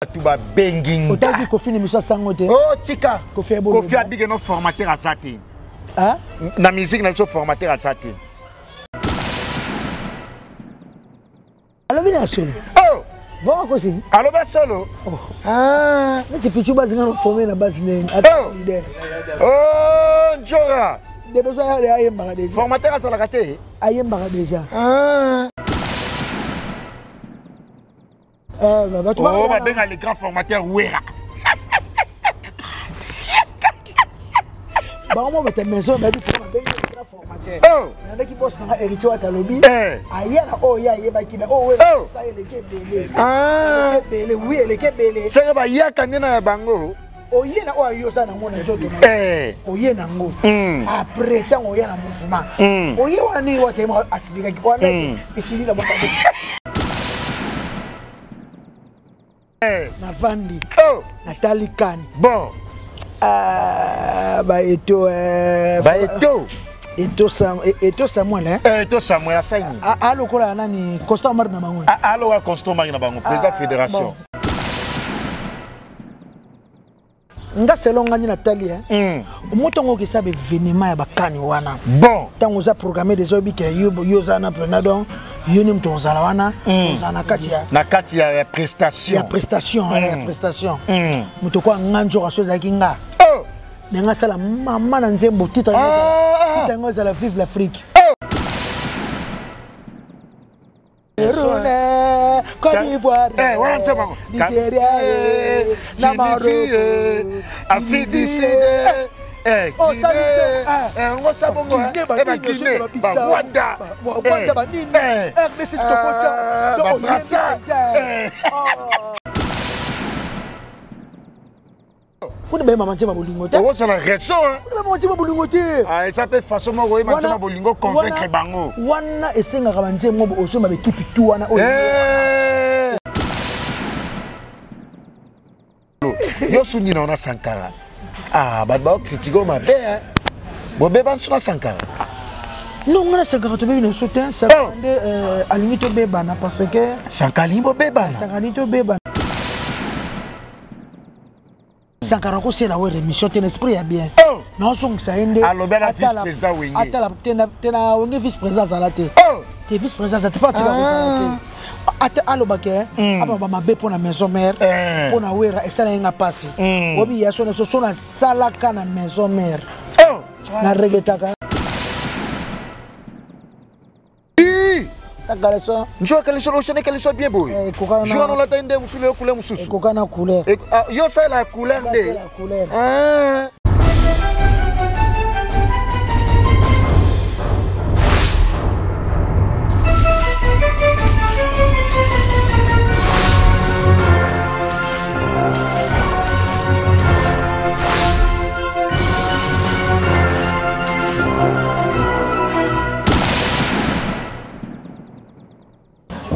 Tu vas benging. Autant que Kofi ne me soit sangoté. Oh, tika. Kofi a big no formateur à Satin. Hein? La musique n'a pas formateur à Satin. Alors, bien sûr. Oh! Bon, quoi c'est? Alors, bien solo. Ah! Mais tu peux tu baser dans former la base nègre. Oh! Njora! Des besoins à Ayemba déjà. Formateur à Salakate? Ayemba déjà. Ah! Oh, va bien les grands formateurs Ouera. Bah, moi, ma maison, ma vie, pour ma bien les grands formateurs. Oh! Il y en a qui bossent dans l'héritier à Talobi. Aïe, oh, ya, qui oh, ça y est, les kébélés. Ah! Oui, les kébélés. C'est que ya kanena bango. Oh, y a oh, yo, ça, n'a mon joke. Oh, y a nango. Après, tant, oh, y a un mouvement. Oh, y a un niveau, tu m'as aspiré. Oh, et puis, il a na Vandi. Oh! Nathalie Khan. Bon. Bah, Eto Samuel, hein? Eto Samuel Assaini. Allo, quoi, nani, Constant Marna Bango. Allo, Constant Marna Bango, président fédération. Nga selon ngani Nathalie, hein? Motongo qui sabe venima ya bakani wana. Bon. Tant on a programmé des obi que yozana prenadon. Yonim tozala wana, tozana katia. Na katia prestation. Ya prestation, ya prestation. Mutoko nganjo rasoza kinga. Oh! Nenga sala mama na nzembo titre ngo la vive l'Afrique. Rune, Côte d'Ivoire, Nigeria, Tunisie, Afrique du Sud. Oh, vous ne maman ma bolingo te. Oh, c'est la raison. Maman ma bolingo te. Ah, ça peut façon moi oui ma bolingo convaincre bango. Wana esenga kabanze mo oso ma équipe tout wana o. Yo suni na ona Sankara. Ah, ba critiquer ma bé hein. Bo bé ban suna Sankara. Non, on a Sankara to bé no soutien ça à limite bé bana parce que Sankara limbo bé bana. Sankara to bé bana. Sankara ko c'est la émission ten esprit ya bien. Non son ça ende. Alors ben la vice-président Wengi. Atala tena Wengi vice-président Zalate. Te vice-président Zalate pas tu vas Zalate. Ate alobake aba mabe pour la maison mère pour na wera et ça nga passe. Obi ya sona so na sala kana maison mère. Na regretaka. Takaleso. Njoo kaleso lo chene kaleso bien boy. Njoo no la tende musule kule mususu. Kokana couleur. Yo ça la couleur de. La couleur. Ah.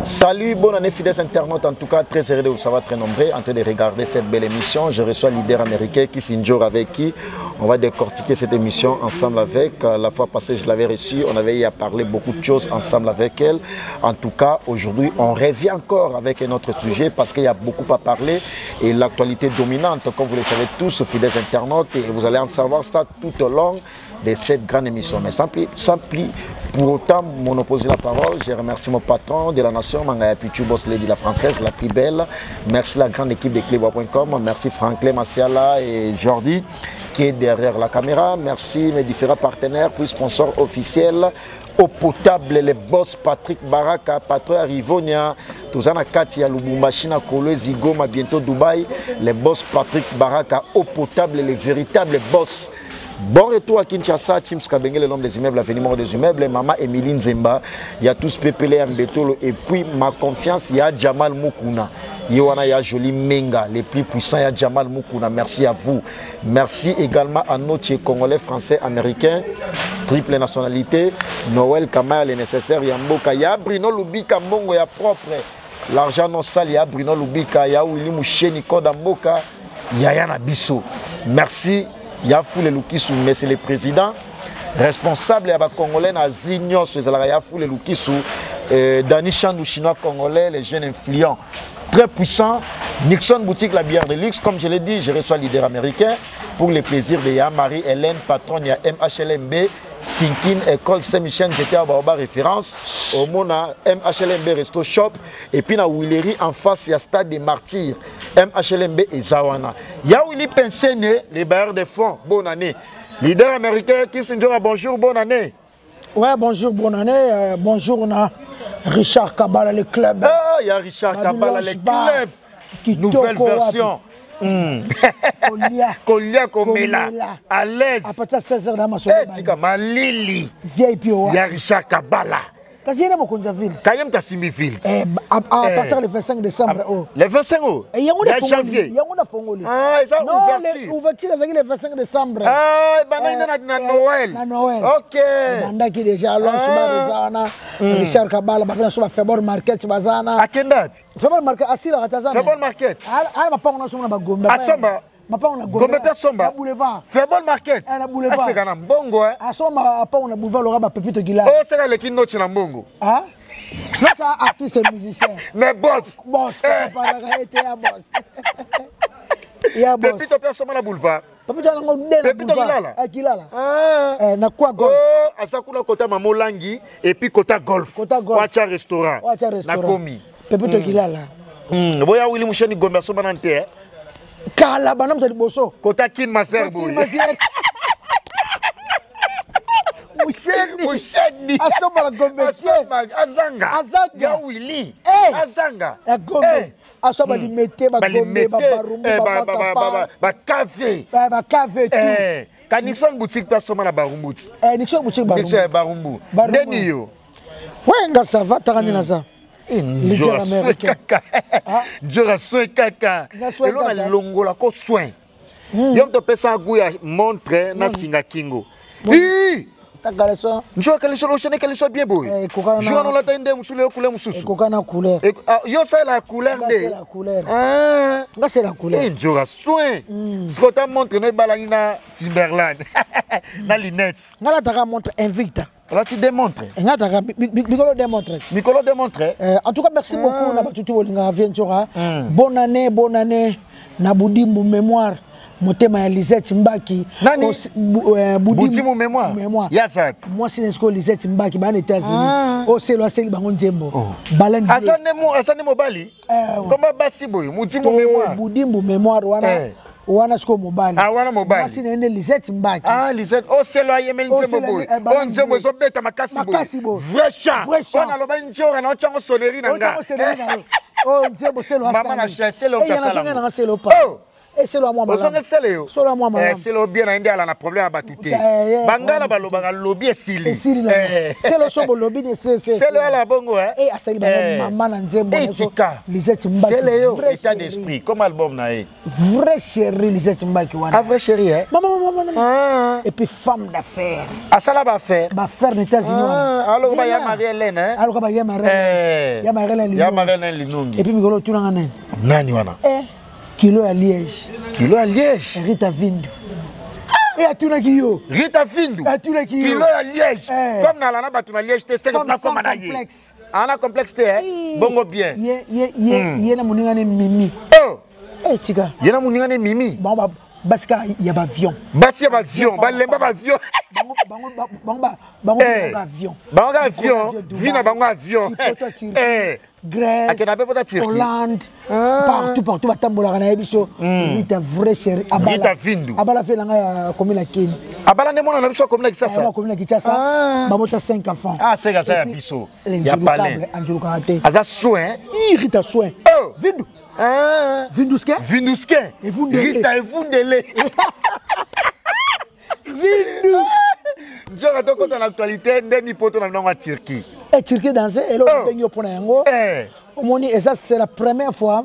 Salut, bonne année fidèles internautes, en tout cas très heureux de vous savoir très nombreux en train de regarder cette belle émission. Je reçois leader américain Kiss Njora avec qui on va décortiquer cette émission ensemble avec. La fois passée je l'avais reçue, on avait eu à parler beaucoup de choses ensemble avec elle. En tout cas aujourd'hui on revient encore avec un autre sujet parce qu'il y a beaucoup à parler et l'actualité dominante comme vous le savez tous fidèles internautes et vous allez en savoir ça tout au long de cette grande émission. Mais sans plus pour autant monopoliser la parole, je remercie mon patron de la nation, Mangaya Pichu Boss Lady la française, la plus belle. Merci la grande équipe de Clébois.com. Merci Franklin Massiala et Jordi qui est derrière la caméra. Merci mes différents partenaires, puis sponsors officiels. Au potable, les boss Patrick Baraka, patron Rivonia, Tozana Katia Lubumbashi, Kolo Zigoma, bientôt Dubaï. Les boss Patrick Baraka, au potable, les véritables boss. Bon retour à Kinshasa, Tim Skabengele, l'homme des immeubles, l'avenir des immeubles, Maman Emeline Zemba, il y a tous Pépélé Mbetolo, et puis ma confiance, il y a Jamal Mukuna. Il y a Joli Menga, les plus puissants, il y a Jamal Mukuna. Merci à vous. Merci également à notre Congolais, Français, Américains, triple nationalité. Noël Kamaya, les nécessaires, il y a Mboka, il y a Bruno Lubika, Mongo, il y a propre. L'argent non sale, il y a Bruno Lubika, il y a Willy Moucheni, Koda Mboka, il y a Yana Bisso. Merci. Yafou le Lukisu, mais c'est le président responsable de la Congolais, Zignos, Yafou le Lukisu, Dani Chandou, chinois congolais, les jeunes influents, très puissants. Nixon Boutique, la bière de luxe. Comme je l'ai dit, je reçois leader américain pour les plaisirs de Marie-Hélène, patronne, il y a MHLMB, Sinkin, École Saint-Michel, j'étais à Baoba référence. Au Mona, MHLMB Resto Shop. Et puis, dans Willery, en face, il y a Stade des Martyrs, MHLMB et Zawana. Il y a Willy Pensene, les bailleurs de fonds, bonne année. Leader américain, Kissinger, bonjour, bonne année. Ouais, bonjour, bonne année. Bonjour, on a Richard Kabala, le club. Ah, il y a Richard Kabala, le club. Nouvelle version. Kolia Komela. À l'aise. À partir de 16h, dans ma soirée. Malili. Il y a Richard Kabala. Kasi yena mokonza ville. Kayem ta Simi ville. À partir du 25 décembre. Le 25 août. Et janvier. Il y a une fongoli. Ah, ils ont ouverture. Ouverture c'est le 25 décembre. Ah, na Noël. Na Noël. OK. Banda qui déjà Alonso Barizana, Richard Kabala, ba na so February market bazana. À quel date? February market asila katazana. February market. Ala mapanga na so na bagomba. Asamba. Gombe Persomba. February market. Na boulevard. C'est kana mbongo hein. Asoma pa on a boulevard le raba Pepito Gila. Oh, c'est le qui note na mbongo. Ah? Notre artiste et musicien. Mais boss. Boss, parle était à boss. Ya boss. Pepito Persomba na boulevard. Pepito na ngode na Pepito Gilala. Gilala. Ah. Na quoi golf. Oh, asakula kota Mamolangi et puis kota golf. Wacha restaurant. Na komi. Pepito Gilala. Boya Willy Moucheni Gombe Persomba na nte. Kala banam tadi boso. Kota kin maser boy. Moucheni. Asoma la Gombe. Azanga. Ya Willy. Azanga. Ya Gombe. Asoma limete ba Gombe ba barumbu ba café. Ba café tout. Ka Nixon Boutique Persomba na Barumbu. Nixon Boutique Barumbu. Nixon Barumbu. Ndeni yo. Wenga ça va takani na ça. Njora soin kaka. Njora soin kaka. Et l'on a longola ko soin. Yom to pesa guya montre na singa kingo. Hi! Takaleso. Njora kaleso lo chene kaleso bien boy. Njora no la tende musule o couleur mususu. Kokana couleur. Yo ça la couleur de. La couleur. Ah. Nga c'est la couleur. Njora soin. Skota montre no balani na Timberland. Na Linette. Nga la taka montre Invicta. Là, tu démontres. Nicolo démontre. Nicolo démontre. En tout cas, merci beaucoup. Bonne année. Nabudimbu mémoire. Motema Lisette Mbaki. Nani? Budimbu mémoire. Yazak. Moi, c'est Lisette Mbaki. Ban États-Unis. Oh, c'est le Bangon Zembo. Balen. Asane Mobali. Comment Basiboy? Budimbu mémoire. Budimbu mémoire. Wana sko mobile. Ah, wana mobile. Masi nende Lisette Mbaki. Ah, Lisette. Oh, c'est là yemel Nzembo boy. On Nzembo zo beta makasi boy. Vrai chat. On a loba njora na ochango soneri na nga. Oh, Nzembo c'est le hasani. Mama na c'est le kasala. C'est le pas. Et c'est le moi madame. C'est le c'est le moi madame. C'est le bien indi ala na problème abatute. Bangala baloba ga lobby esili. C'est le sombo lobby de c'est le ala bongo hein. Et asali maman na Nzembo. Lisette Mbaki. C'est le état d'esprit comme album na e. Vrai chérie Lisette Mbaki wana. Ah vrai chérie hein. Maman. Et puis femme d'affaires. Asala ba faire. Ba faire aux États-Unis. Alors ba ya Marie-Hélène hein. Alors ba ya Marie-Hélène. Ya Marie-Hélène. Ya Marie-Hélène Linongi. Et puis migolo tunanga nani? Nani wana? Kilo à Liège. Kilo à Liège. Rita Vindu. Et à Tunakio. Rita Vindu. À Tunakio. Kilo à Liège. Comme dans la naba tuna Liège, c'est comme complexe. Ana complexité hein. Bongo bien. Yena muningane mimi. Oh. Tika. Yena muningane mimi. Bon ba baska ya ba avion. Basi ya ba avion, ba lemba ba avion. Bango avion. Bango avion. Vina bango avion. Grèce, Hollande, partout, batambola na biso. Rita vrai chéri. Rita Vindu. Abala fait la commune à Kin. Abala ne mona na biso commune Kinshasa. La commune Kinshasa. Bamota 5 enfants. Ah, c'est ça ya biso. Ya palais. Anjulu Karate. Aza soin. Rita soin. Oh, Vindu. Ah, Vinduske. Et Rita et Vundele. Vindu. Njora to kota l'actualité ndeni poto na ndonga Turquie. Et Turquie dansé et l'autre benyo pona yango. Omoni et ça c'est la première fois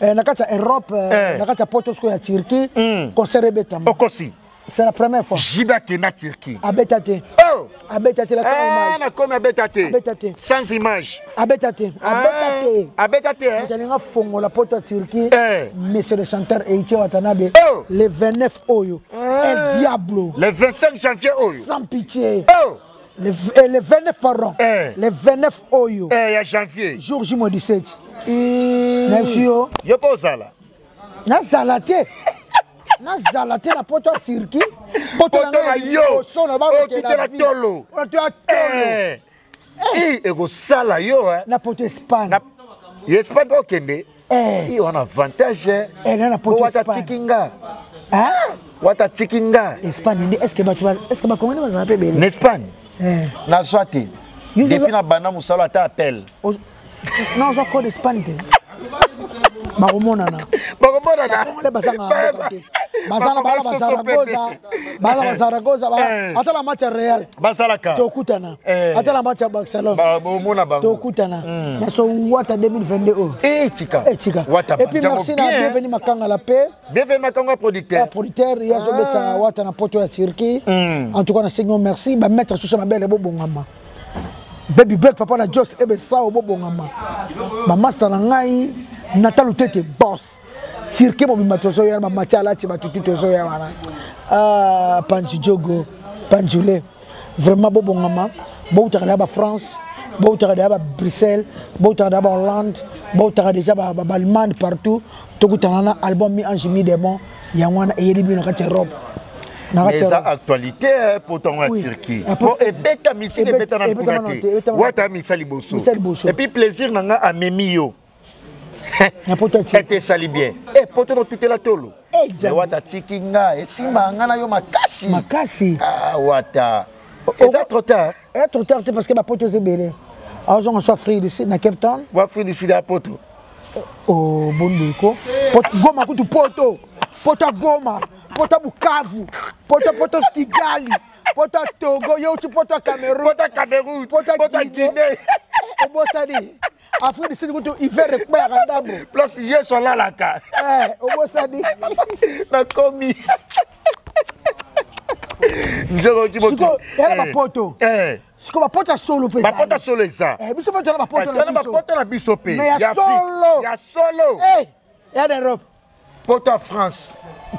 na kata Europe na kata Portosko ya Turquie concert betam. Okosi. C'est la première fois. Jiba ke na Turquie. Abetate. Oh, abetate la image. Na comme abetate. Abetate. Sans image. Abetate. Abetate. Abetate. On a fongo la poto Turquie. Monsieur le chanteur Eiichi Watanabe. Le 29 Oyo. El Diablo. Le 25 janvier Oyo. Sans pitié. Oh. Le 29 pardon. Le 29 Oyo. Il y a janvier. Jour J-17. Merci yo. Yo pas zala. Na zalate. Na zalate na poto Turquie. Poto na yo. Oh quitter la tolo. Ego sala yo na poto Espagne. Espagne okende. Il a un avantage. Na poto Espagne. Wata tikinga. Hein? Wata tikinga. Espagne est-ce que ba comment va s'appeler belle? Espagne. Na zwati. Depuis na bana musala ta appel. Non, je crois d'Espagne. Baromonana. Baromonana. Bazala Zaragoza. Attends la match Real. Basalaka. Tokutana. Attends la match Barcelone. Baromona ba. Tokutana. Na so wata 2022. Tika. Tika. Et puis merci na bienvenue Makanga la paix. Bienvenue Makanga producteur. Producteur ya zo beta wata na poto ya Turquie. En tout cas na Seigneur merci ba mettre sur ma belle bobongama. Baby Black papa na Jos ebe sa obobongama. Ba master na ngai Natal Tete boss. Turquie mo bimatoso ya ba machala ti batutu tozo ya wana. Ah Panchi Jogo, Panjule. Vraiment bobongama. Bo utaka ba France, bo utaka ba Bruxelles, bo utaka ba Hollande, bo utaka déjà ba Allemagne partout. Tokutana na album mi ange mi démon ya wana eyeli bi na kati Europe. Mais ça actualité pour ton Turquie. Pour ebeta misi ebeta na Bugatti. Wata misali boso. Et puis plaisir nanga a memio. Était sali bien. Et pour toi tout la tolo. Wata tikinga et simba ngana yo makasi. Makasi. Ah wata. Et ça trop tard. Trop tard parce que ma poto c'est belé. Alors on soit free ici na Cape Town. Wa free ici da poto. Oh bonbeko. Poto goma kutu poto. Poto goma. Poto Bukavu, poto Kigali, poto Togo, yo tu poto Cameroun, poto Guinée. Obosadi. Afrique du Sud kutu hiver rekba randambo. Plus hier sont là la ka. Obosadi. Na komi. Nzero ki boki. Era ba poto. Siko ba poto solo pe. Ba poto solo ça. Biso poto na ba poto na biso. Na ba poto na biso pe. Ya solo. Ya solo. Ya d'Europe. Poto France.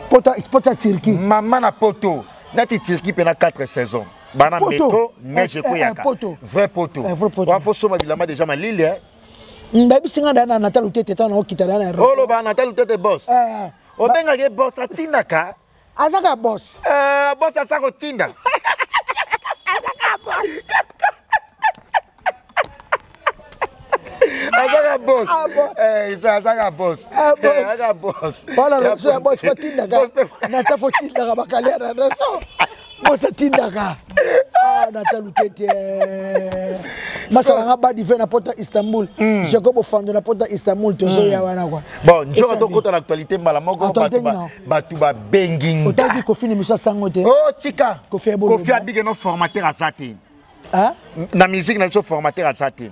Poto Turquie. Maman na poto. Nati Turquie pendant 4 saisons. Bana meto neige ko yaka. Vrai poto. Wa fo soma bilama déjà ma lille. Mbabi singa dana Natal Tete tana okita dana Europe. Oh lo ba Natal Tete boss. O benga ge boss atinda ka. Azaka boss. Boss asako tinda. Azaka boss. Azaka boss. Azaka boss. Azaka boss. Voilà, c'est un boss fatinda ka. Nata fatinda ka bakalera na so. Boss fatinda ka. Natal Tete. Masala ngaba dive na porta Istanbul. Jacob Fando na porta Istanbul tozo ya wana kwa. Bon, njoko to kota l'actualité mbala moko batu ba benging. Otaki Kofi ni misa sangote. Oh tika. Kofi abige no formateur azati. Hein? Na musique na so formateur azati.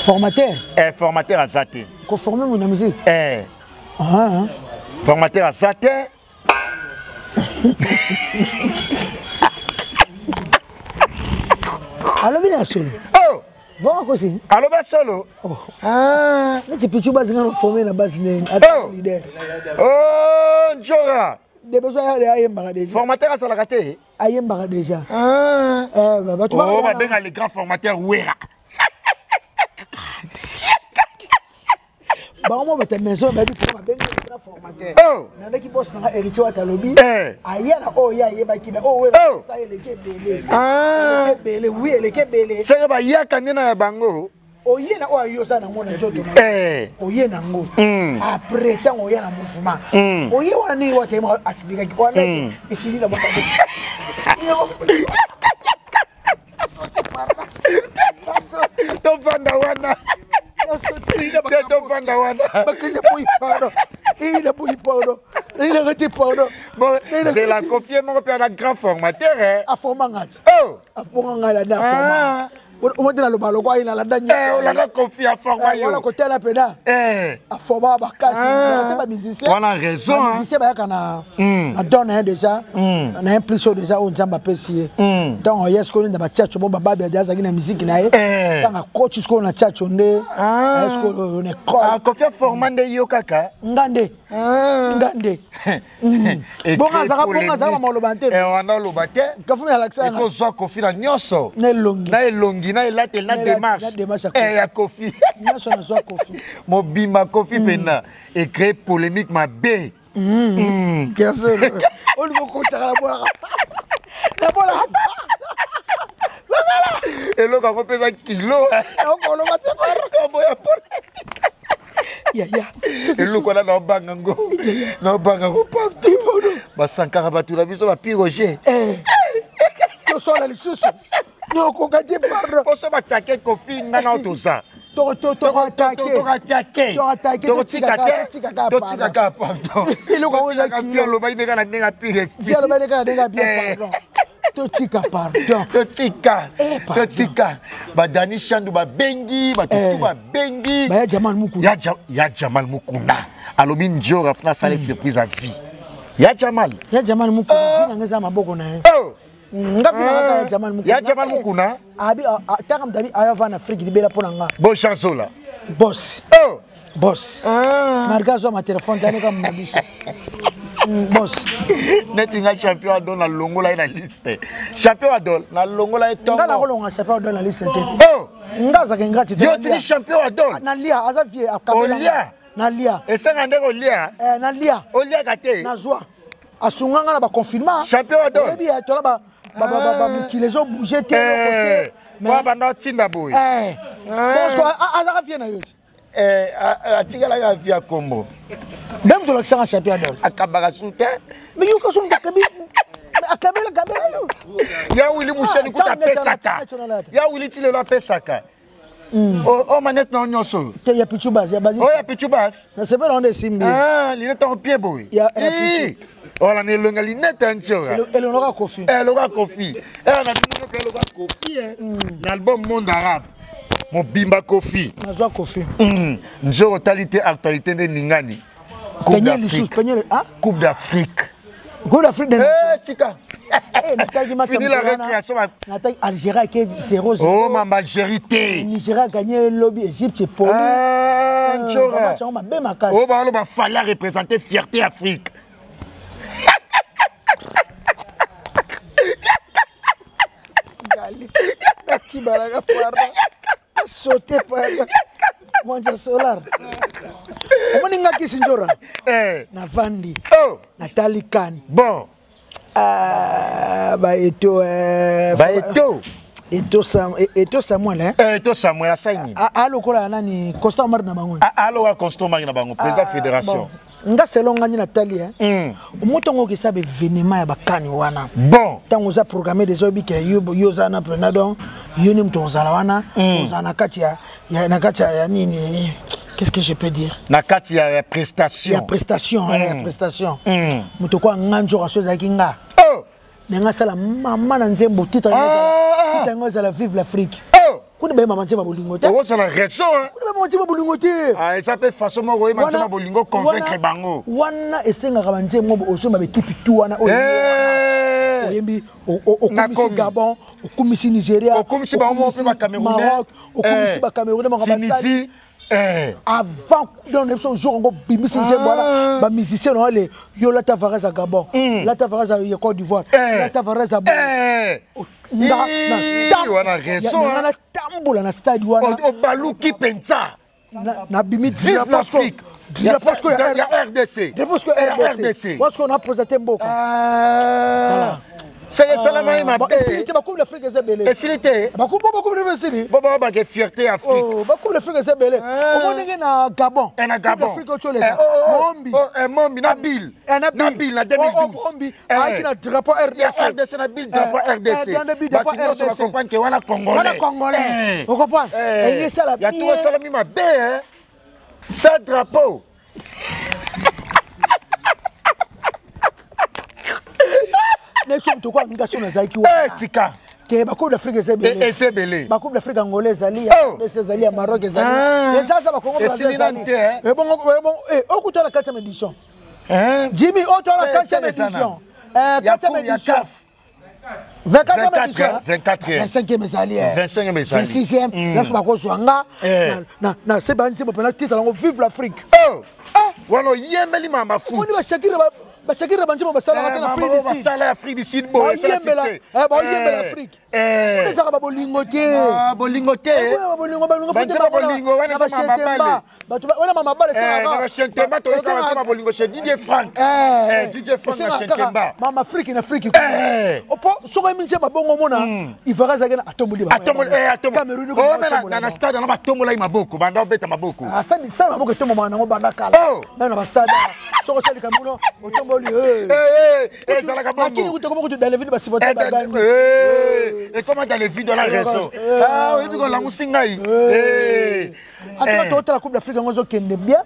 Formateur? Formateur azati. Ko former mo na musique? Formateur azati. Allo bien solo. Oh. Bon aussi. Allo bien solo. Oh. Mais tu peux tu baser na former na base né. Leader. Oh, Njora. Des besoins ya yemba déjà. Formateur ça la raté. Ayemba déjà. Bah tu va bien les grands formateurs Wera. Bango bete maison ba bi pour ba benga formateur. Na ndeki boss na héritier wa talobi. Ayana ya yeba kina ça eleke belé. Belé oui eleke belé. C'est ba yaka nina ya bango. Oyena yo sana mona njoto na. Oyena ngo. Après tant oyena mouvement. Oye wani wote ma asibika ki wana. Ikili na bota. Ton vanda wana. C'est la confiance mon père un grand formateur a format on a confié à format on a côté la pena a format ba musicien on a raison musicien ba kana a donné déjà on a un plus chaud déjà on zamba pesier donc yes ko na ba church bo baba bia za na musique na ye tant coach ko na church onde est-ce que on est confié format de yo kaka ngande ngande bonga zaka malobante on a lobate kafumi alaksa ko zo kofi na nyoso na elongi na elatel na démarche ya kofi nyoso na zo kofi mobima kofi pena et créer polémique ma bé bien sûr on lui compte la bola et l'autre a repéré un kilo on le mate ya et l'autre on a dans bangango partout ba sankara batu la biso ba piroger to sola le susu no ko gade parro ko so ba taquer kofi ngana otoza to attaquer pardon il ko oza kilo lo ba ineka na ndenga pire fialo ba ineka na ndenga bien pardon Totika ba Dani Chandu ba bengi ba tutu ba bengi ba ya Jamal Mukunda alobi njo rafna sale surprise à vie ya Jamal Mukunda ngeza maboko na ngapi ya Jamal Mukunda abi takam dabi ayava na Afrique libera ponanga bon chance là boss margazo ma téléphone tane comme mabiso boss netinga champion adol na longola na liste champion adol na longola etongo ngala ko longa champion adol na liste ngaza ke ngati yo ti champion adol na lia azavie akabela na lia esanga ndeko lia na lia olia kate na zwa asunganga na ba confirmation champion adol ebi ya tola ba mukilezo bouger te côté mais banda tinda boy parce que azavie na yo atikala ya via Combo même de l'accent champion d'or akabaka soute mais yo ko son kabi akabela yo ya wili musheni kuta pesaka ya wili tile la pesaka oh manette na nyoso te ya pichubas ya bazi ya pichubas na sebe na onde simbi linette en pied boy ya pichu oh la nelonga linette en chora elonga kofi na bino ke loka kofi na album monde arabe Mobimba Kofi. Nazwa Kofi. Njo talité actualité de Ningani. Coupe d'Afrique. Coupe d'Afrique. Coupe d'Afrique de Tika. Fini la récréation. Nathalie Algérie qui est 0-0. Oh, ma Algérie. Nigeria a gagné le lobby Égypte c'est poli. Njora. Oh, bah on va falloir représenter fierté Afrique. Qui balaga sauter par Monja Solar. Omoninga kisinjora. Na Vandi. Nathalie Kane. Bon. Eto Samuel Eto Samuel asaini. Alokola nani Constant Mar na bango. Alo Constant Mar na bango président fédération. Nga selonga ni Nathalie omotongo ke sabe événement ya bakani wana. Bon. Tango za programmer des obi ke yoza na prenadon yoni mtozala wana ozana kati ya nini. Qu'est-ce que je peux dire? Nakati ya prestation. Ya prestation. Mutoko nganjo rasoza kinga. Nenga sala mama na nzembo titango za la vive l'Afrique. Kuna ba mama nzembo bolingo te. Oh, c'est la raison hein. Kuna ba nzembo bolingo te. Ça peut façon mo roye nzembo bolingo convaincre bango. Wana esenga ka nzembo osoma be tipi tu wana oyembi okumisi Gabon, okumisi Nigeria, okumisi ba mo pe ba Cameroun, Maroc, okumisi ba Cameroun ba Tunisie. Avant dans les jours on bimisi nzembo ba musicien no le yo la Tavares à Gabon, la Tavares à Côte d'Ivoire, la Tavares à wana raison na tambola na stade wana o baluki pensa na bimi vive l'Afrique. Il y a RDC. Parce qu'on a présenté Mboka. C'est le salamai ma paix. C'est beaucoup l'Afrique est belé. Et s'il était beaucoup de fierté. Bobo ba ke fierté Afrique. Beaucoup l'Afrique est belé. Au monde na Gabon. Na Gabon. Afrique Mombi. Mombi Nabil. Nabil na 2012. Mombi. Avec le drapeau RDC. RDC Nabil drapeau RDC. Bakino so comprendre que wana Congolais. Vous comprenez? Et ça la. Il y a tout salami ma paix hein. Ça drapeau. Les sommes tout quoi ngation na zaiki wa. Tika. Que ba Coupe d'Afrique ezebele. Ezebele. Ba Coupe d'Afrique angolaise ali, ezali ya Maroc ezali. Et ça ba Congo Brazzaville. Et bon okuta la 4e édition. Jimmy auto la 4e édition. 4e édition. 24e édition. 25e ezali. 25e ezali. 26e. Là so ba ko swanga. Na c'est ba nsi ba titre lango vive l'Afrique. Wano yembeli mama foot. On va Shakira banjima basala en Afrique du Sud. Basala Afrique du Sud bon, c'est l'Afrique. On ça bolingoté. Ah bolingoté. Banjima bolingo wana ça mama bale. Wana mama bale ça. Na Shentemba to yoka banjima bolingo chez DJ Frank. DJ Frank na Shentemba. Mama Afrique na Afrique. Opo soko eminse babongo mona. Ivara zagena atomboli ba. Cameroun ko na stade na batombola maboko banda obeta maboko. Ah stade ça maboko tomo mana ngo banda kala. Na ba stade soko sali Cameroun otomboli ça la Lakini utakomo dans les vidéos basibote bagani. Et comment dans les vidéos la raison. Ah oui biko la musingai. En tout cas, toute la Coupe d'Afrique, on kende bien.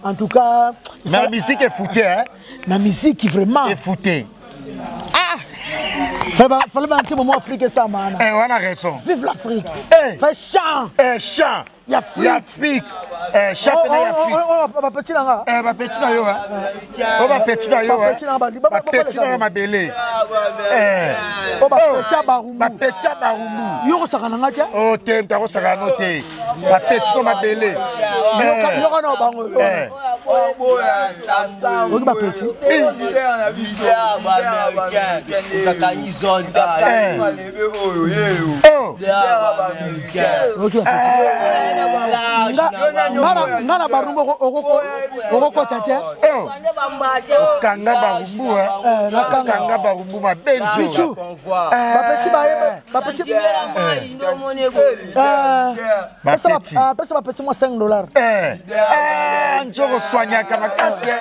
En tout cas, mais la musique est foutée, hein. La musique vraiment est foutée. Ah! Fallait un petit moment africain ça, man. On a raison. Vive l'Afrique. Fais chant. Chant. Y'Afrique. Championnat Afrique. On va petit là. Va petit là yo. On va petit là yo. Va petit là ma belé. On va petit barumbu. Va petit barumbu. Yo ça kana ngatia. Oh tem ta ko ça kana te. Va petit ma belé. Yo kana bango. On va petit. Ngana barumbu oko tete. Kanga barumbu kanga barumbu ma benjo. Ba petit moi $5. Njoko soigna kama kasi.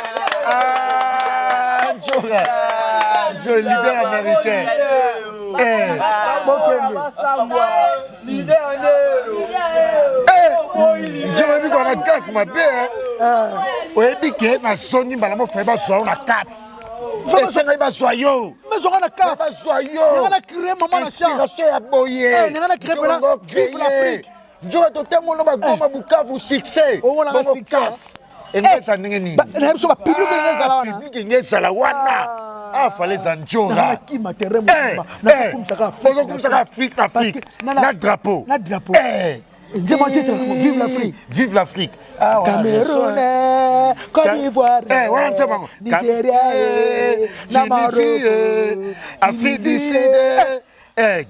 Njoko leader américain. Je vais dire qu'on casse ma belle. Oui, bien que ma zone balamo fait pas sur la casse. C'est ça, il va soyo. Mais on a casse. Pas soyo. On a créé maman la chance. C'est à boyer. On a créé vive l'Afrique. Je vais te témoigner mon bagoma Bukavu succès. On a un succès. Et ça n'est ni. Na biso ba public ngezala wana. Public ngezala wana. Ah fallait zanjora. Na ki matériel mo. Na kumsaka Afrique. Faut kumsaka Afrique. Na drapeau. Na drapeau. Dis-moi titre, vive l'Afrique. Vive l'Afrique. Cameroun, Côte d'Ivoire, Nigeria, Tunisie, Afrique du Sud. Guinée,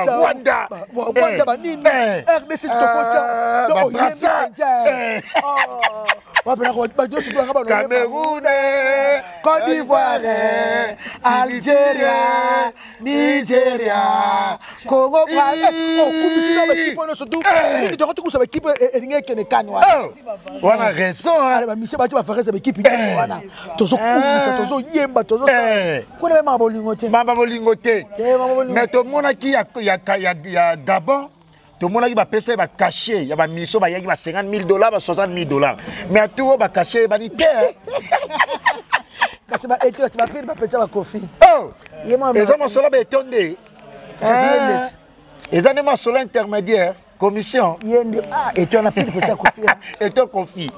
Rwanda, Cameroun, Côte d'Ivoire, Algérie, Nigeria, Congo, on a raison. Mama bolingote. Mais tout le monde qui a Gabon, tout le monde qui va payer va cacher, il y a mission va y a $50,000, $60,000. Mais à tout va cacher va dire. Parce que tu vas payer va payer va Kofi. Oh. Les hommes sont là étonnés. Les animaux sont intermédiaires. Commission. Et tu en as plus de ça Kofi. Et toi Kofi.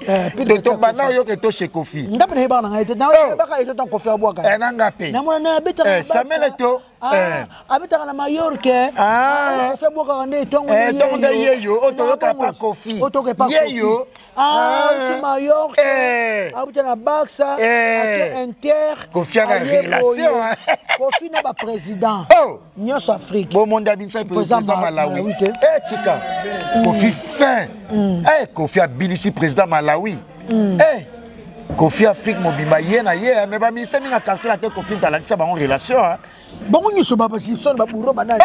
Ton banana yo que toi chez Kofi. Ndapena heba na ngate na baka eto tan Kofi abwaka. Nangape. Na mwana beta na Samuel eto. Abeta na Mallorca. Kofi abwaka ngate tongo yeyo. Tongo yeyo oto ka pa Kofi. Oto ke pa Kofi. Yeyo. Tu Mallorca. Abeta na Baxa. Inter. Kofi na relation. Kofi na ba président. Nyonso Afrique. Bon monde abinsa président Malawi. Tika. Kofi fin. Kofi a bilisi président Malawi. Kofi Afrique mobimba yena ye mais ba ministre minga quartier la tête Kofi talakisa ba en relation hein. Bon on so ba parce son ba buro banani.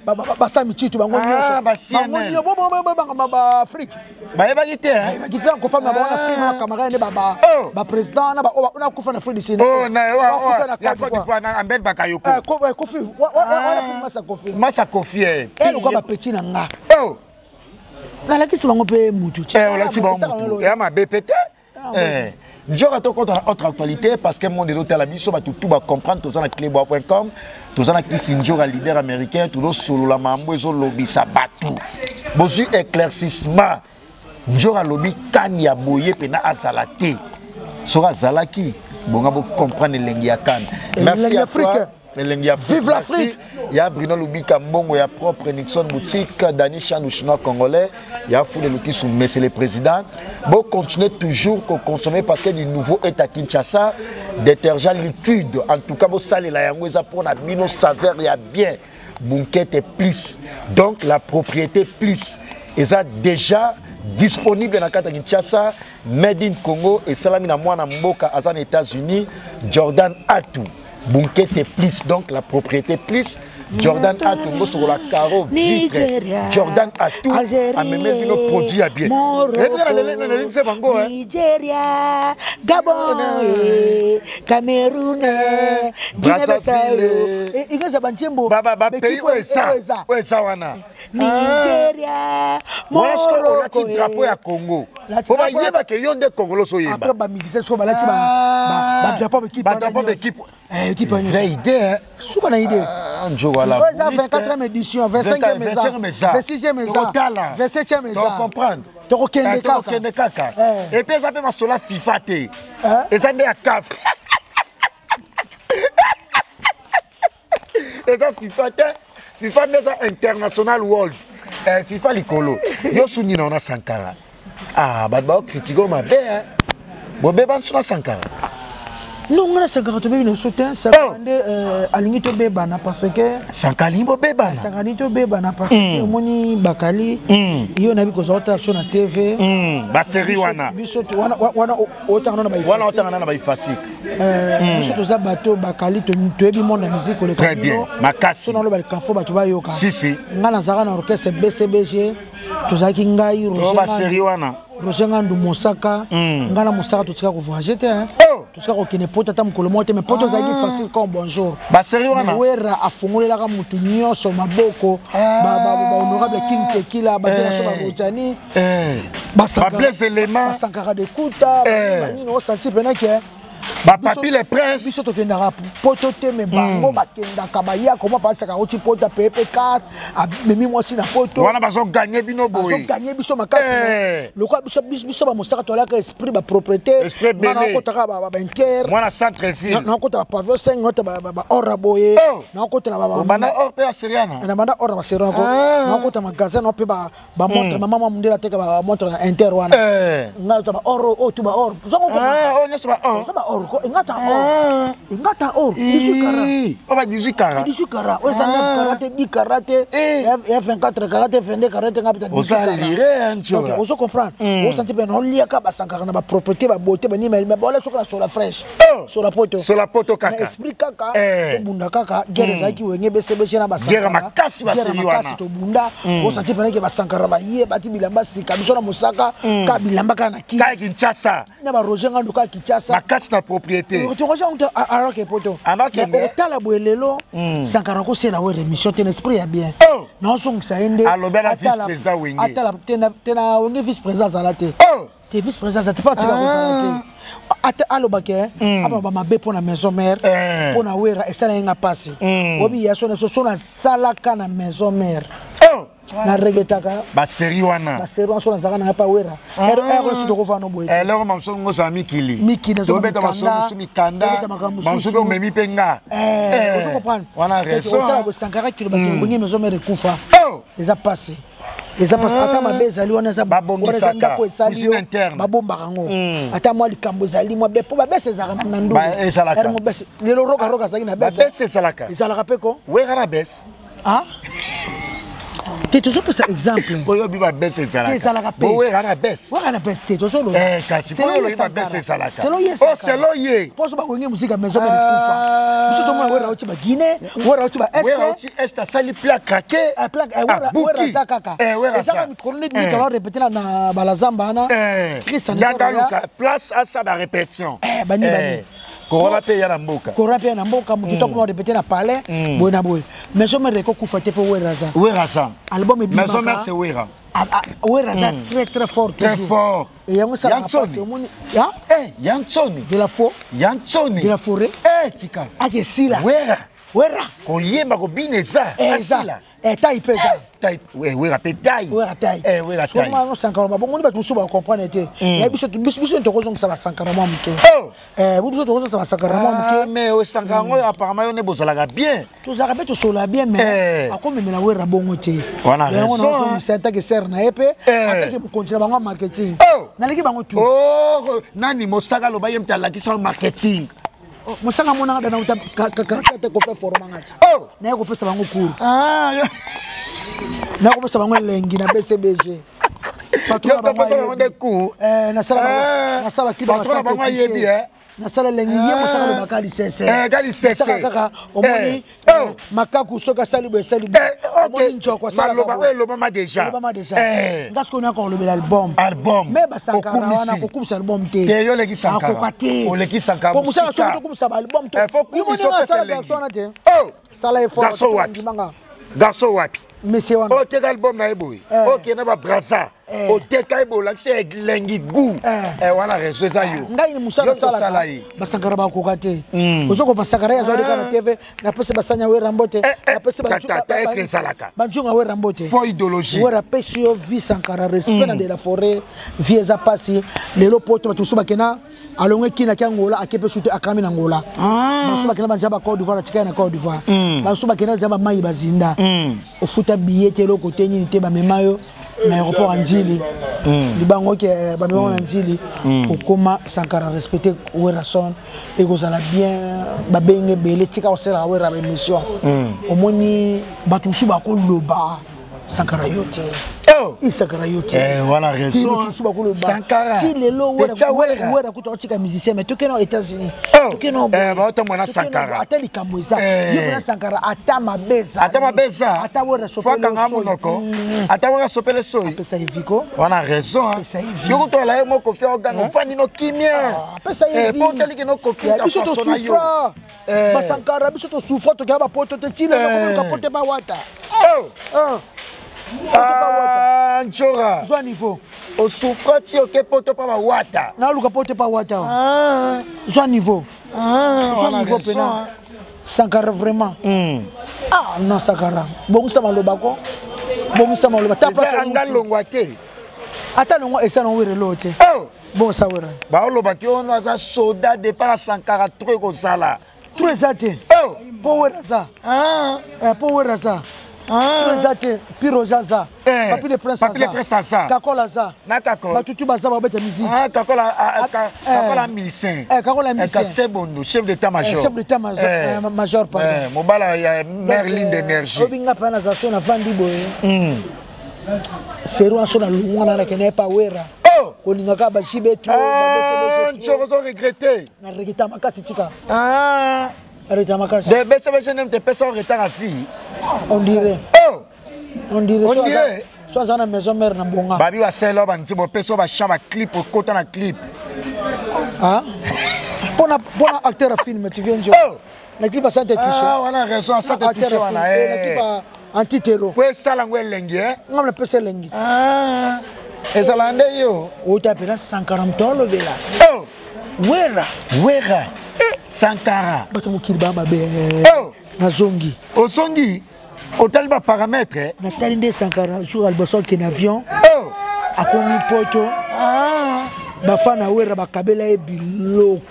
Ba sami chitu ba ngoni so. Ba CNN. Ba Afrique. Ba eba gite hein. Ba gite ko fama ba na Afrique na camarade ne ba président na ba na ko fa na Afrique du Sud. Na ya Côte d'Ivoire na Ambed Bakayoko. Kofi wana masa Kofi. Masa Kofi ko ba petit na nga. Na la kisi bango pe mutu. On la kisi bango mutu. Et ma BPT. Je vais contre autre actualité parce que mon dédoté à la mission va tout va comprendre tous en clébois.com tous en actif Sinjora leader américain tout le solo la mambo et lobby sabatu. Bonjour éclaircissement. Njora lobby kanya boye pena azalate. Sora zalaki. Bon, on va comprendre l'engi à Cannes. Merci à toi. Vive l'Afrique. Il y a Bruno Lubika Mbongo, il y a propre Nixon Boutique, Dani Chan, chinois congolais, il y a Foule Luki Monsieur le Président. Bon, continuez toujours à consommer parce que du nouveau est à Kinshasa, détergent liquide. En tout cas, vous salez la yangoisa pour la bino saveur, il y a bien. Bunket est plus. Donc la propriété plus. Et ça déjà disponible dans le Kinshasa, Made in Congo et Salamina Mwana Mboka aux États-Unis, Jordan Atou. Bunket est plus, donc la propriété plus. Jordan Atou, sur la carreau vitre. Jordan Atou a même mis nos produits à bien. Nigeria, Gabon, Cameroun, Brazzaville. Pays où est ça? Où est ça, Wana? Nigeria, Morocco. Le drapeau à Congo. Faut pas y avoir que yon de Congolais soyez. Après, les musiciens sont là, drapeau d'équipe. Vraie idée. Souvent une idée. 24e édition, 25e maison, 26e maison, 27e maison. Tu comprends? Et puis ça fait ma sola FIFA té. Et ça met à caf. Et ça FIFA té. FIFA mais international world. FIFA likolo. Yo souni na Sankara. Ah, bah critiquer ma bé hein. Bobé ban suna Sankara. Non, on a 50 000 soutien, ça va à l'unité Bébana parce que. Sankalimbo Bébana. Sankalimbo Bébana parce que Moni Bakali, il y a un sur la TV. La série Wana. Wana autant on a facile. Biso bateau Bakali, tu es du monde de musique collective. Très bien. Makasi. Sinon le Kanfo Batuba Yoka. Si. Ngana Zara na orchestre BCBG, Tozaki Ngai, Roger Ngandou Mosaka, Ngana Mosaka tutika ko voyager te hein. Tutika ko kine poto ta mukolo mote mais poto zaki facile comme bonjour. Ba série wana. Wera afongolela ka mutu nyonso maboko ba honorable King Tekila ba so ba Bojani. Ba les éléments. Sankara de Kuta, ba ni no senti pena ke ba papi les princes biso to kenda rap poto te me bango ba kenda kabaya comment passer ka oti poto PP4 memi moi si na poto wana bazo gagner bino boy bazo gagner biso makasi le quoi biso ba mosaka to la ka esprit ba propriété na ko taka ba banker moi na centre ville na ko ta pavio 5 ngota ba ora boye na ko ta ba bana or pe aseriana na bana ora ba seriana ko na ko ta magasin no pe ba montre mama mundela teka ba montre na inter wana ngata ba oro o tu ba or so ko o nyoso ba or ingata or 18 carats. On va 18 carats. 18 carats. Ouais, ça 9 carats, 10 carats, et 24 carats, 22 carats, ngapita 18 carats. On lire tu vois. On se comprend. On senti ben on lia ka ba 100 carats na ba propriété ba beauté ba ni mais bola sur la fraîche. Sur la poto. Sur la poto kaka. Esprit kaka. To bunda kaka, guerre zaki wenge BCBG na ba 100 carats. Guerre makasi ba seri wana. To bunda. On senti ben ke ba 100 carats ba yé ba ti bilamba sika biso na Mosaka ka bilamba kana ki. Ka Kinshasa. Na ba Roger Ngandou ka Kinshasa. Makasi na propriété. Tu rejoins alors que poto. Autant la boelelo, Sankara ko c'est la émission ten esprit ya bien. Non son ça ende. Alors ben la vice-président Wenge. Ata la tena Wenge vice-président Zalate. T'es vice-président Zalate pas tu Zalate. Ata alobake aba ba mabe pona maison mère pona wera esala nga pasi. Obi ya so na sala kana maison mère. Na regretaka ba série wana ba série wana zaka na pa wera si to ko fa no boy alors mamso ngo sa mikili to beta maso mikanda mamso memi penga on se comprend wana raison on tala Sankara kilo ba ngé maison mère kufa les a passé les a passé ata mabe zali wana za babongisaka cuisine interne babomba kango ata moi likambo zali moi bepo ba bese zaka na ndo esalaka le roka zaki na bese bese salaka esalaka peko wera na bese tu toujours que c'est exemple. Boyo biba bese salaka. Bowe rana bese. Wa rana bese te toujours. Kasi boyo biba bese salaka. C'est loyer. Oh c'est loyer. Poso ba wenge musique maison de kufa. Biso to mona wera uti ba Guinée, wera uti ba Est. Wera uti Est sali plaque craqué. Plaque wera za kaka. Wera za. Ça micro ni quand répéter na balazamba na. Dans place à ça ba répétition. Bani. Corona pe ya na mboka. Corona pe na mboka mutu to ko répéter na palais. Boy na boy. Maison mère ko kufa te pe wera za. Wera za. Album est bien. Maison mère c'est Wera. Wera za très fort. Très fort. Et yango ça Yansoni. De la faux. Yansoni. De la forêt. Tika. Ake sila. Wera. wera koyemba kobineza asila taille pesa taille wera pe taille wera taille wera taille souvent sankara ba bongo ni bato musu ba comprendre te ya biso to kozonga sa ba sankara mo muke biso to kozonga sa ba sankara mo muke mais au sankara ngo apparemment on est bozalaka bien to zaka be to sola bien mais akomemela wera bongo te wana raison c'est que ser na epe atake mu continuer bango marketing naleki bango tu nani mosaka lo bayem talakisa marketing mosanga mona ngada na uta kaka ko fa forma ngati na ko pesa bango kuru na ko pesa bango lengi na BCBG patron ba bango de cours na sala kido bango yebi na sala lengi ye mosanga lo bakali sese kali sese kaka omoni makaku soka salibo omoni njoko sala lo ba déjà ngasko na ko lo album mais basakara wana ko kumisa album te yo leki sankara o leki sankara ko musala so to kumisa album to faut kumisa sala persona te sala effort garçon wapi monsieur wana o teka album na eboy OK na ba brasa o teka ebo la c'est lengi goût wana reso ça yo ngai ni musala sala basakara ba ko kate ozoko basakara ya zodi kana TV na pese basanya we rambote na pese est-ce que salaka banjunga we rambote fo idéologie we rapesi yo vie sankara respect na de la forêt vie za pasi lelo poto batusuba kena alongwe kina kyangola akepe sutu akami na ngola basuba kena banjaba Côte d'Ivoire chika na Côte d'Ivoire basuba kena jaba mai bazinda ofuta billet lo côté ni te ba memayo na aéroport Anjili libango ke ba memayo na Anjili okoma sankara respecter werason et kozala bien ba benge bele tika osera wera ba émission omoni batusu ba ko loba sankara yote Sankara yote voilà raison Sankara si lelo wera kutoka musicien mais toke na États-Unis toke no ba otamona Sankara atali kamweza yona Sankara atama beza ata wera sopele faka monoko ata wera sopele soi pesa hiviko wana raison yo kutola ye moko fia oganga fani no kimia pesa hivi poteli ke no kofia ka persona yo ba Sankara biso to souffre to ka ba poto te chile na ko pote ba wata Nchora. Zwa niveau. O souffre ti o ke poto pa wata. Na luka poto pa wata. Zwa niveau. Zwa niveau pena. Sankara vraiment. Non Sankara. Bon ça maloba ko. Bon ça maloba ta pas anga longwa te. Ata longwa esa no were lote. Bon ça wera. Ba loba ki on aza soldat de para Sankara trop ko sala. Trop ça te. Po wera ça. Po wera ça. Prezate piro jaza papi le prince ça kakola za na kakola batutu baza ba beta musique kakola mission c'est bon chef d'état major pardon mobala ya Merlin d'énergie obinga pana za sona vandi boye seru asona lungwana na kene pa wera kolinga ka ba chibetu ba nchoko regretter na regreta makasi tika arrêtez ma casse. Des BCBG n'aiment tes personnes en retard à fille. On dirait. On dirait. Soit dans la maison mère na bonga. Babi wa selo ba ntibo peso ba chama clip au côté na clip. Bon acteur à film tu viens dire. La clip ça te touché. On a raison ça te touché on a. La clip anti-terror. Ouais ça la ngwe lengi On le pese lengi. Et ça lande yo. O tapera 140 tolo bela. Wera. Sankara. Bato mukiri ba mabe. Na zongi. O zongi. O taliba paramètre. Na talinde Sankara jour alboso ki na avion. Akomi poto. Bafana wera bakabela e biloko.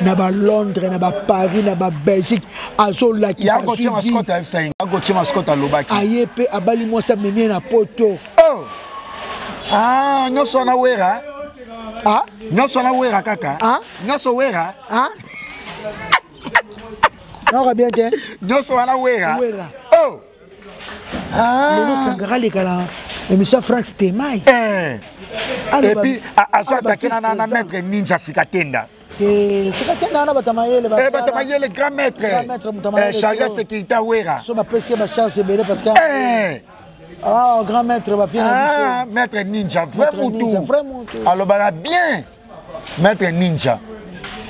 Na ba Londres, na ba Paris, na ba Belgique, azola ki. Ya goche mascota FC. Ya goche mascota lobaki. Ayepe abali mosa memie na poto. Nyonso na wera. Nyonso na wera kaka. Nyonso wera. Non, va bien tiens. Nyonso wana wera. Le Sankara les gars. Le monsieur Frank Stemai. Et puis azo attaquer na maître ninja Sikatenda. Sikatenda na batamayele batamayele grand maître. Chargé de sécurité wera. So ba PC ba charge belé parce que grand maître va finir. Maître ninja vraiment tout. Alors bah bien. Maître ninja.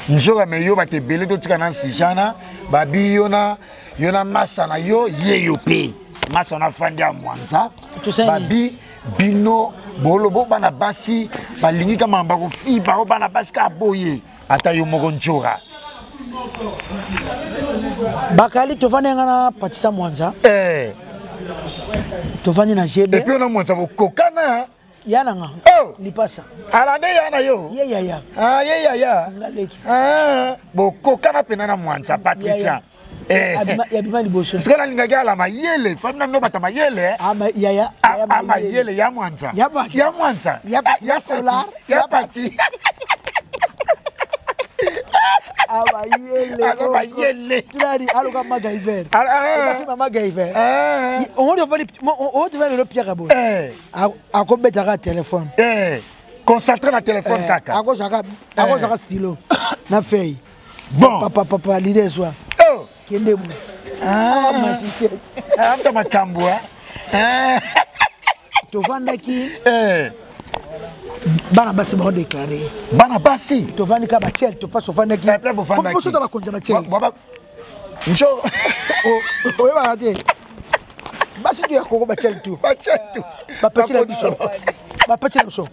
Njora me yo bate belé to tika na sijana babi yona masa na yo yeyo pe. Masa na fandi ya mwanza. Babi bino bolobo bana basi balingi kama mbako fi bana basi ka boye ata yo moko njora. Bakali tovani ngana patisa mwanza. Tovani na jebe. Et puis on a mwanza bokokana. Yana nga. Oh, lipasa. Alande yana yo. Ya. Ah, ya. Ngaleki. Ah, bokokana pena na mwanza Patricia. Ya bima liboso. Sikala lingaga la mayele, famna no bata mayele. Ya mayele ya mwanza. Ya mwanza. Ya solar. Ya pati. Abayele. Tulari aluka MacGyver. MacGyver. On devait le Pierre Abou. A combien de téléphone? Concentré na téléphone kaka. A cause stylo. Na feuille. Bon. Papa l'idée soit. Oh. Kende mu. Masisi. Anta makambo hein. To vanda ki. Bana basi ba déclarer. Bana basi. To vanda ka ba tiel to passe vanda ki. Pour ça ba konja ba tiel. Baba. Njo. O ba ate. Basi tu ya ko ba tiel tu. Ba tiel tu. Ba petit la biso. Ba petit la biso.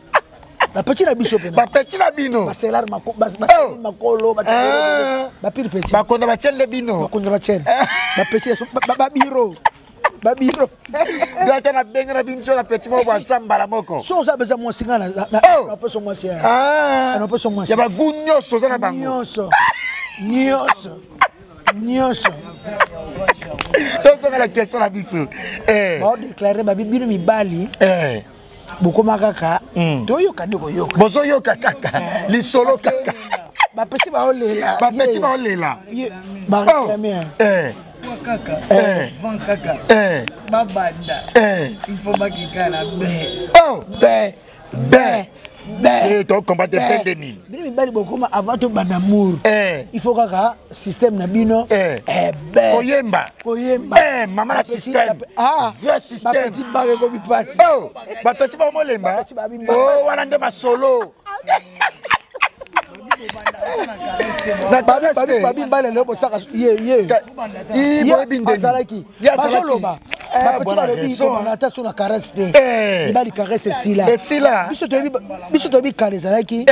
Ba petit la biso pena. Ba petit la bino. Ba selar makolo ba pire petit. Ba konda ba tiel le bino. Ba konja ba tiel. Ba petit ba biro. Babiro. Gata na benga na binzo na petit mo ba sambala moko. So za beza mo singa na peso mo sia. Na peso mo sia. Ya ba gunyo so za na bango. Nyoso. Donc la question la biso. Ba déclarer ba bibino mibali. Bokoma kaka. Toyo kadeko yoka. Bozo yoka kaka. Li solo kaka. Ba petit ba olela. Ba petit ba olela. Ba bien. Kaka, van kaka, babanda, il faut pas qu'il y ait oh, et donc combattre pendeni. Bini bali bokoma avant to banamour. Il faut kaka système na bino. Koyemba. Maman la système. Vrai système. Ba petit bagé ko bi passe. Oh, ba petit ba molemba. Oh, wana nde ba solo. Babi mbale leo bosaka ye. Azalaki. Bazoloba. Bapeti ba na ta suna caresse te. Ibali caresse sila. Sila. Biso to bi caresse alaki.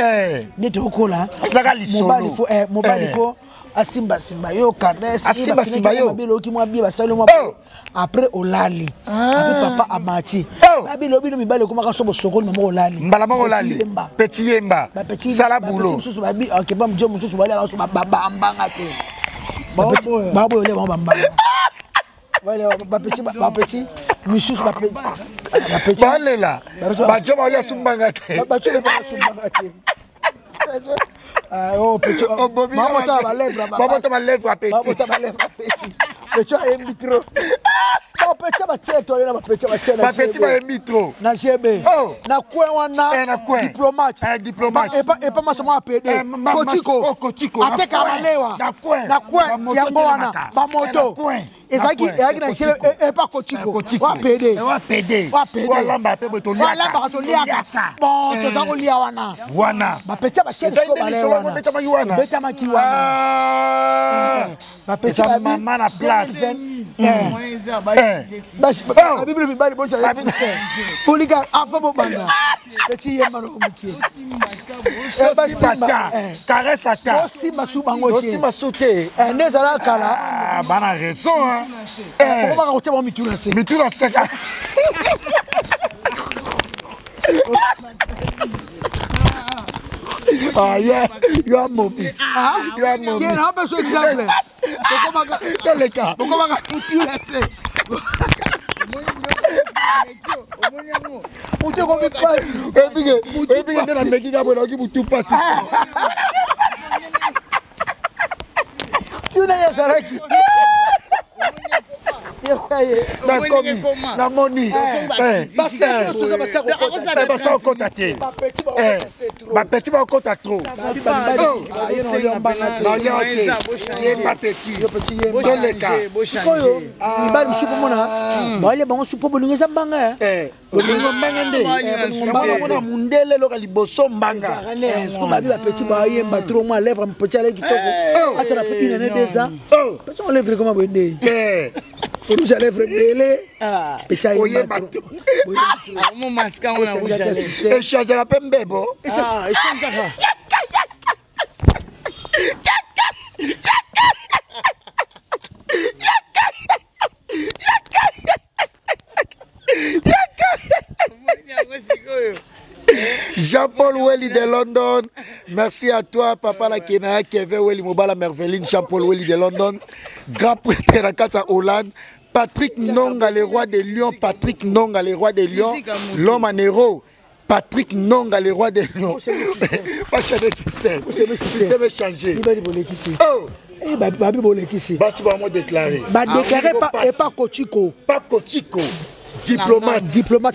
Ne te okola. Azaka lisolo. Mobali fo asimba yo caresse. Asimba yo. Babilo ki mwa bi basalo mwa. Après olali. Après papa amati. Babi lobi no mibale ko makaso bosokoli mama olali. Mbala mama olali. Petit yemba. Sala boulot. Mususu babi ok ba mjo mususu bale aso baba ambanga te. Babo ole ba mbanga. Wale ba petit mususu ba petit. Balela. Ba jo ba ole sumbanga te. Ba jo ba sumbanga te. Oh petit. Maman ta ba lèvre ba. Maman ta ba lèvre petit. Maman ta ba lèvre petit. Petit a mitro. Ba petit ba tieto na ba petit ba tieto. Ba petit ba mitro. Na GB. Na kwen wana. Na kwen. Diplomate. Diplomate. E pa masomo APD. Kochiko. Ateka balewa. Na kwen. Yango wana. Ba moto. Ezaki na shele e pa Kochiko. Wa PD. Wa PD. Lamba pe boto liaka. Lamba to liaka. Bon, to za ko lia wana. Wana. Ba petit ba tieto ko balewa. Beta maki wana. Ba petit ba maman na place. Bible mi bali boncha. Polika afa bo banga. Petit yema no mukie. Caresse à ta. Aussi masu bango aussi masute. Nezala kala. Bana raison hein. Comment on t'a mis tout là c'est. Mais tout là c'est. Ah yeah, you are mobile. You are mobile. Quel est ce exemple? Dans les cas. Comment on va foutu là c'est. On te remet pas. Et puis on a meki ka bola ki butu passe. Tu n'as rien saraki. La moni. Basa okota te. Ba petit ba okota trop. Yemba petit. Dans les cas. Koyo, ibali msupo mona. Bale bango supo bolingeza mbanga. Bolingo mbanga nde. Mbanga mona mundele loka liboso mbanga. Est-ce babi ba petit ba yemba trop moi lèvre petit avec kitoko. Atara pe ine ne deza. Petit on lèvre comment bende. Pour nous lèvre belé. Petit yemba. Mon masque on a déjà et change la pembebo. Et ça et ça. Jean-Paul Welly de London. Merci à toi, papa la Kenya, Kevin Welly, Mobala Merveline, Jean-Paul Welly de London. Grand prêtre Rakata Hollande. Patrick Nonga, le roi des lions. Patrick Nonga, le roi des lions. L'homme en héros. Patrick Nonga, le roi des lions. Pas changer le système. Le système est changé. Oh! Babi Bolekisi. Bah, c'est vraiment déclaré. Bah, déclaré pas Kochiko. Pas Kochiko. Diplomate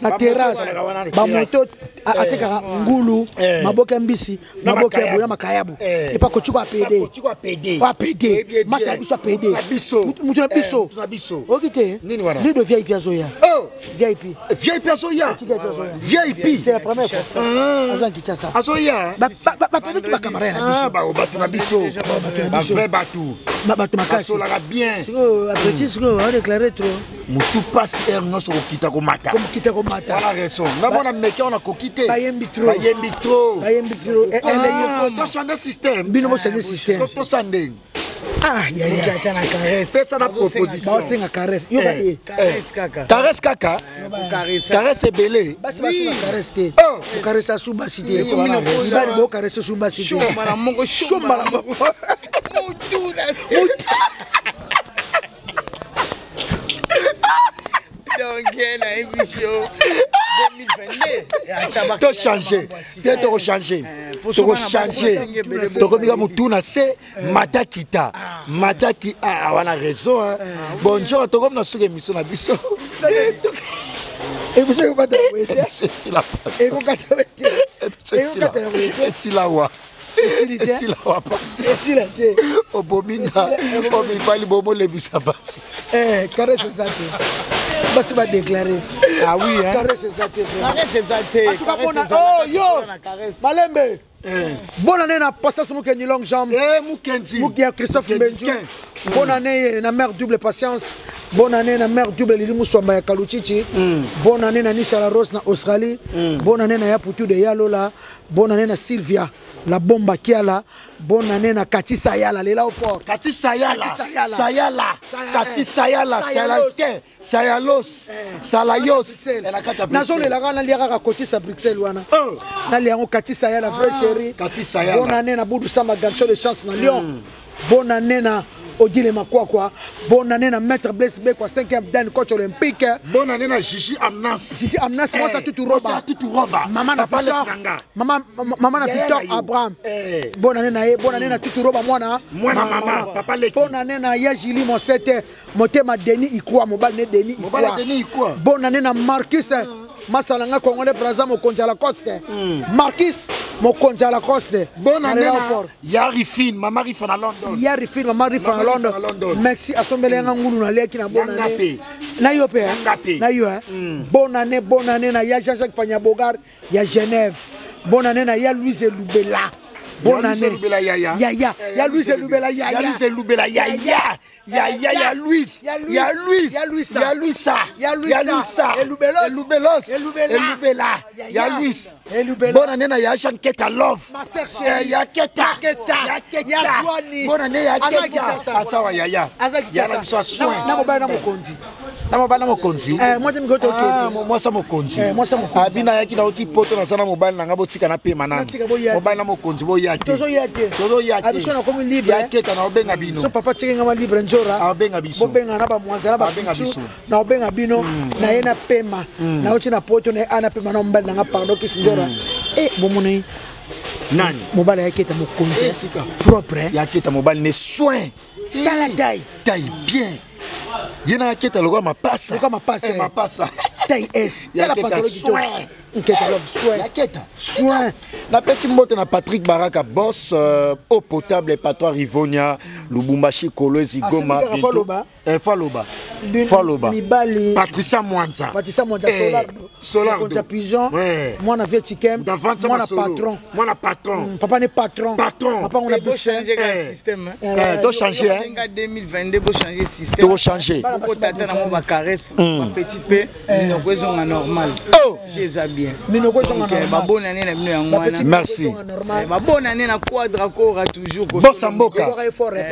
na terrasse ba moto ateka ngulu maboka mbisi maboka boya makayabu et pas Kochiko a PD masa biso PD mutu na biso okite ni de VIP azoya VIP azoya VIP c'est la première fois azan kichasa azoya ba pedo tu ba camarade na biso ba obatu na biso ba vrai batu makasi la bien après on a déclaré trop mutu passe air non so kita ko mata voilà raison ngabona meke on a kokité bayembi trop to changer système bino mo changer système to sandeng pesa na proposition ba senga caresse yo ba caresse belé basi basu na caresse te caresse su basité ko bana bali bo caresse su basité shomala moko donc la émission 2022 to changer to changer to komika mutuna se matakita mataki wana raison bonjour to comme na suka émission na biso et vous avez pas de c'est la et vous c'est la wa Obominga, Obibali Bomo Lebisa Basi. Caresse ça. Basi va déclarer. Ah oui, hein. Caresse ça. Oh yo, Malembe. Bonne année na Passas Mukendi longue jambe. Mukia Christophe Mbenzu. Bonne année na mère double patience. Bonne année na mère double Lili Muswamba ya Kaluchichi. Bonne année na Nisha la Rose na Australie. Bonne année na Yaputu de Yalola. Bonne année na Sylvia la bomba Kiala. Bonne année na Kati Sayala lela au fort. Kati Sayala. Kati Sayala. Sayalos. Salayos. Nazole la gana liara Koti sa Bruxelles wana. Na liango Kati Sayala vrai chéri. Kati Sayala. Bonne année na Boudou Samba Gangso de chance na Lyon. Bonne année na Odile Makwa. Bonne année na Maître Blaise Bekwa 5e dan coach olympique. Bonne année na Gigi Amnas. Gigi Amnas moi ça tout roba. Maman na Victor. Maman na Victor Abraham. Bonne année na tout roba moi maman papa le. Bonne année na Yajili Monsete Motema Denis Ikwa mobile ne Denis Ikwa. Bonne année na Marcus Masalanga Congolais Brazza Mokonja la Coste. Marcus Mokonja la Coste. Bonne année na Yarifine Mama Rifa na London. Yarifine Mama Rifa na London. Merci à Sombelenga Ngulu na leki na bonne année. Na yo pe. Na yo bonne année na Jean-Jacques Pagnabogar ya Genève. Bonne année na ya Louise Lubela. Bonne année. Ya Louise Lubela Bonne année na ya Jean Keta Love. Ya Keta. Bonne année ya Keta. Asawa yaya. Ya so soin. Na mobile na mokonzi. Moi j'aime goto ke. Moi ça mokonzi. Abina yaki na oti poto na sana mobile na ngabo tika na pe manani. Mobile na mokonzi boya te. Tozo yate. Abiso na komi libre. Ya Keta na obenga bino. So papa tiki ngama libre njora. Obenga biso. Obenga na ba mwanza na ba biso. Na obenga bino na yena pema. Na oti na poto na ana pema na mobile na ngapa pardon kisinjora. Bomoni nani mobile ya Keta mokonzi propre ya Keta mobile ne soin tala taille bien yena Keta logo mapasa taille S ya Keta soin Keta love soin ya Keta soin na pesi mbote na Patrick Baraka boss eau potable patron Rivonia Lubumbashi Kolwezi Goma Faloba Mibali Patricia Mwanza Solardo Konja Pigeon moi na vie tikem moi na patron papa ne patron papa on a changer le système to changer 2022 pour changer système to changer pour tata na ma caresse petit peu nous kozonga normal j'ai bien nous kozonga normal bonne année na bino yango merci bonne année na quadra kora toujours Bossa Mboka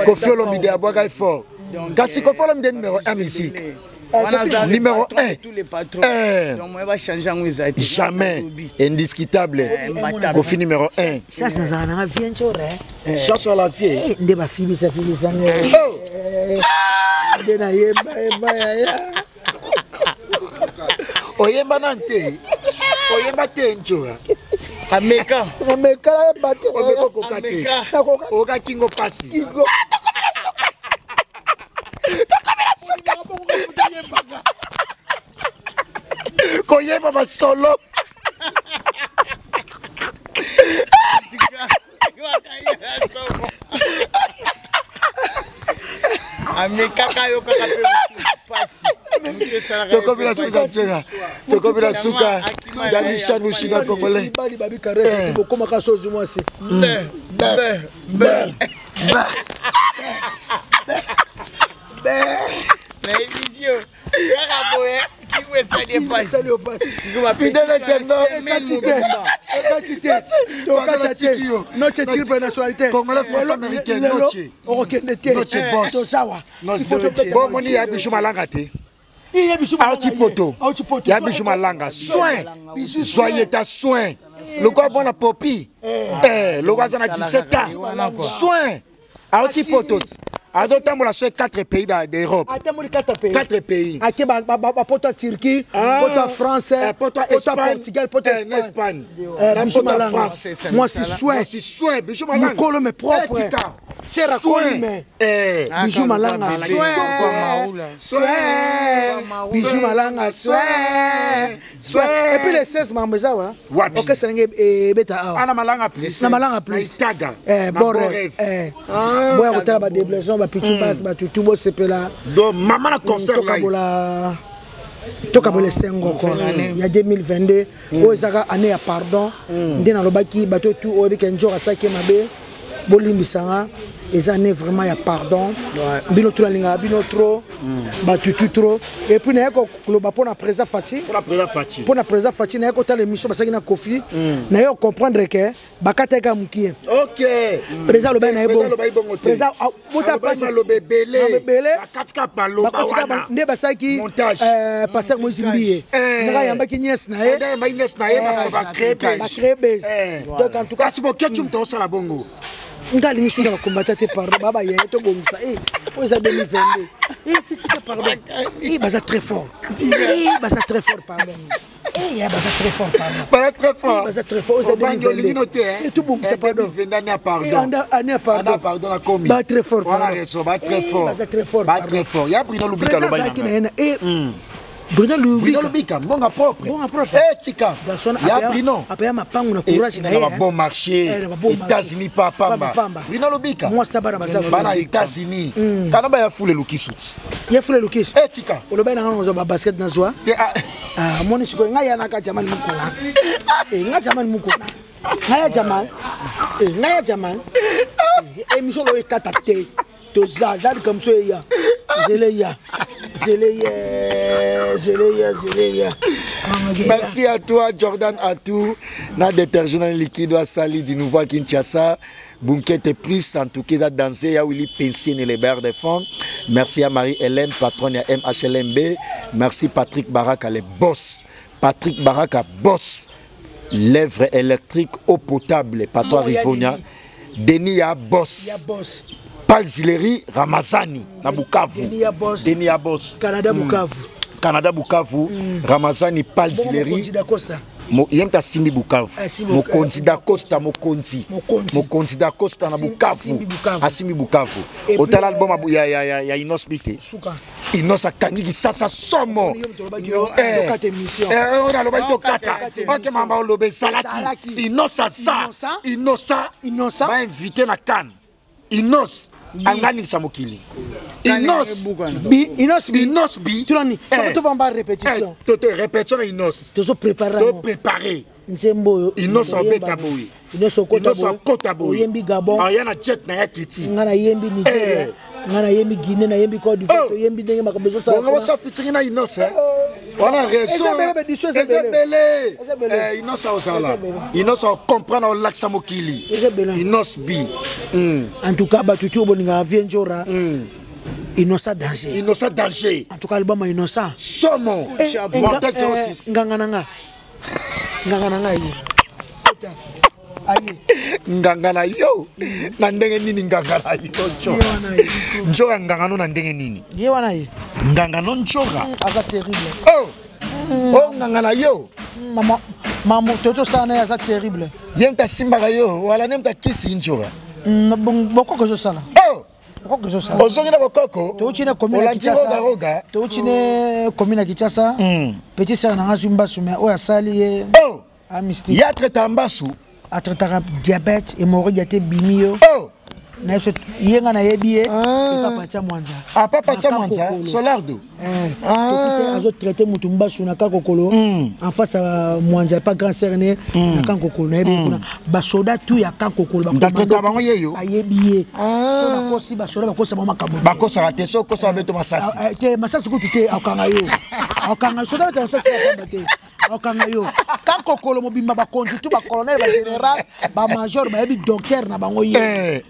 Kofi Olomide aboga fort kasi Kofi Olomide numéro 1 ici Numéro 1. Tous les patrons. On va changer en jamais. Indiscutable. Kofi numéro 1. Ça, c'est un avion. Chasse à la vie. De ma fille, ça fait des années. De na yemba. Oyemba nante. Oyemba tenchora. Ameka. Ameka bate. Omeko kokate. Oka kingo pasi. Kingo. Koyemba basolo. Ameka kayo kakape pasi. Tokobila suka tsenga. Tokobila suka. Janisha nushina kongole. Bali babi caresse beaucoup maka sozu moi si. L'émission. Kakaboe. Fidèle internaute. Notre triple nationalité. Congolais français américain. Noche boss. Bon moni ya bishu malanga te. Auti poto. Ya bishu malanga. Soin. Soyez ta soin. Le quoi bon la popi. Le quoi a 17 ans. Soin. Auti poto. Adoptons la 4 pays d'Europe. 4 pays. Poto Turquie, poto France, poto Portugal, poto Espagne. La France. Moi c'est soin. C'est soin. Bijou malanga. Mon colo me propre. C'est racolé mais. Bijou malanga. Soin. Bijou malanga. Soin. Et puis les 16 membres ça ouais. OK c'est ngé beta. Ana malanga plus. Na malanga plus. Taga. Boré. Boya ko tala ba déplacement ba pichu passe ba tout bo sepela. Donc maman la concert là. Toka bole sengo ko ya 2022 o ezaka année ya pardon ndina lobaki bato tout o beke njora saki mabe bolimbisanga les années vraiment ya pardon bino trop linga bino trop batu tout trop et puis na yako kloba pona présent Fati pona présent Fati na yako ta l'émission basaki na Kofi na yo comprendre que bakata ka mukie OK présent loba na yebo présent bota pas lo bebele bakatika paloba wana ne basaki passer mozimbié nga yamba ki nièce na ye ba créer base donc en tout cas si bokia tu mto sala bongo ngali ni sunda combattre par baba ya to bongisa faut ça 2022 tu pardon baza très fort baza très fort pardon baza très fort pardon baza très fort aux bango linoté tout bongisa pardon vendani pardon pardon la commis ba très fort voilà raison ba très fort baza très fort ya Bruno Lubika lo bana Bruno Lubika bonga propre tika garçon ya Bruno apaya mapangu na courage na ye bon marché États-Unis papa Bruno Lubika moi c'est bara baza bana États-Unis kana ba ya fule lukisuti ya fule lukis tika oloba na ngozo ba basket na zwa moni siko ngaya na ka jamani mukuna nga jamani mukuna ngaya jamani émission lo ekatate to za comme ça ya Zéléa. Merci à toi Jordan Atou na détergent liquide à sali du nouveau Kinshasa Bunket plus en tout cas danser ya Willy Pensine les berres de fond. Merci à Marie-Hélène patronne à MHLMB. Merci Patrick Baraka les boss. Patrick Baraka boss. Lèvres électriques eau potable patron Rivonia. Denis ya boss. Palzileri Ramazani na Bukavu. Denis Boss. Canada Bukavu. Ramazani Palzileri. Yemta Simbi Bukavu. Mokonzi da Costa Mokonzi da Costa na Bukavu. Asimi Bukavu. Autant l'album ya Inos Bite. Inos akangi sasa somo. On a loba kata. OK mama lobe salaki. Inosa va inviter na Cannes. Inos angani samokili. Inos bi. Tu vas en répétition. Répétition Inos. Tu préparer. Inos obeta boy. Inos kota boy. Yembi Gabon. Ayana jet na yakiti. Ngana yembi Nigeria. Ngana yembi Guinée na yembi Côte d'Ivoire. Yembi ndenge makabezo sa. On va ça featuring na Inos Voilà raison. Inos osala. Inos comprendre l'accent mokili. Inos bi. En tout cas batutu boninga vienjora. Innocent danger. Innocent danger. En tout cas, l'album Innocent. Somo. Vortex 06. Ngangananga. Ngangananga. Ngangana yo. Nandenge nini ngangana yo. Njoga ngangano nandenge nini. Ye wana ye. Ngangano njoga. Asa terrible. Oh ngangana yo. Maman toto sana ya terrible. Yemta simba yo wala nemta kisi njoga. Bokoko zo sana. Bokoko zo sana. Ozongi na bokoko. To uchine komina Kinshasa. To uchine komina Kinshasa. Petit sœur na ngazumba sume o ya sali ye. Amisti. Ya traita mbasu. A traita diabète hémorroïde te bimio. Na yeso yenga na yebiye papa cha mwanza. Papa cha mwanza Solardo. To azo traiter mutu mbasu na kakokolo. En face à mwanza pas grand cerné na kakokolo na yebi ba soda tu ya kakokolo ba traiter bango yeyo. Ayebiye. So na kosi ba soda ba kosa ba makambo. Ba kosa raté so kosa beto masasi. Te masasi ko tuté akanga yo. Akanga soda ba masasi ba bate. Akanga yo. Kakokolo mobimba ba kontu tu ba colonel ba général ba major ba yebi docteur na bango ye.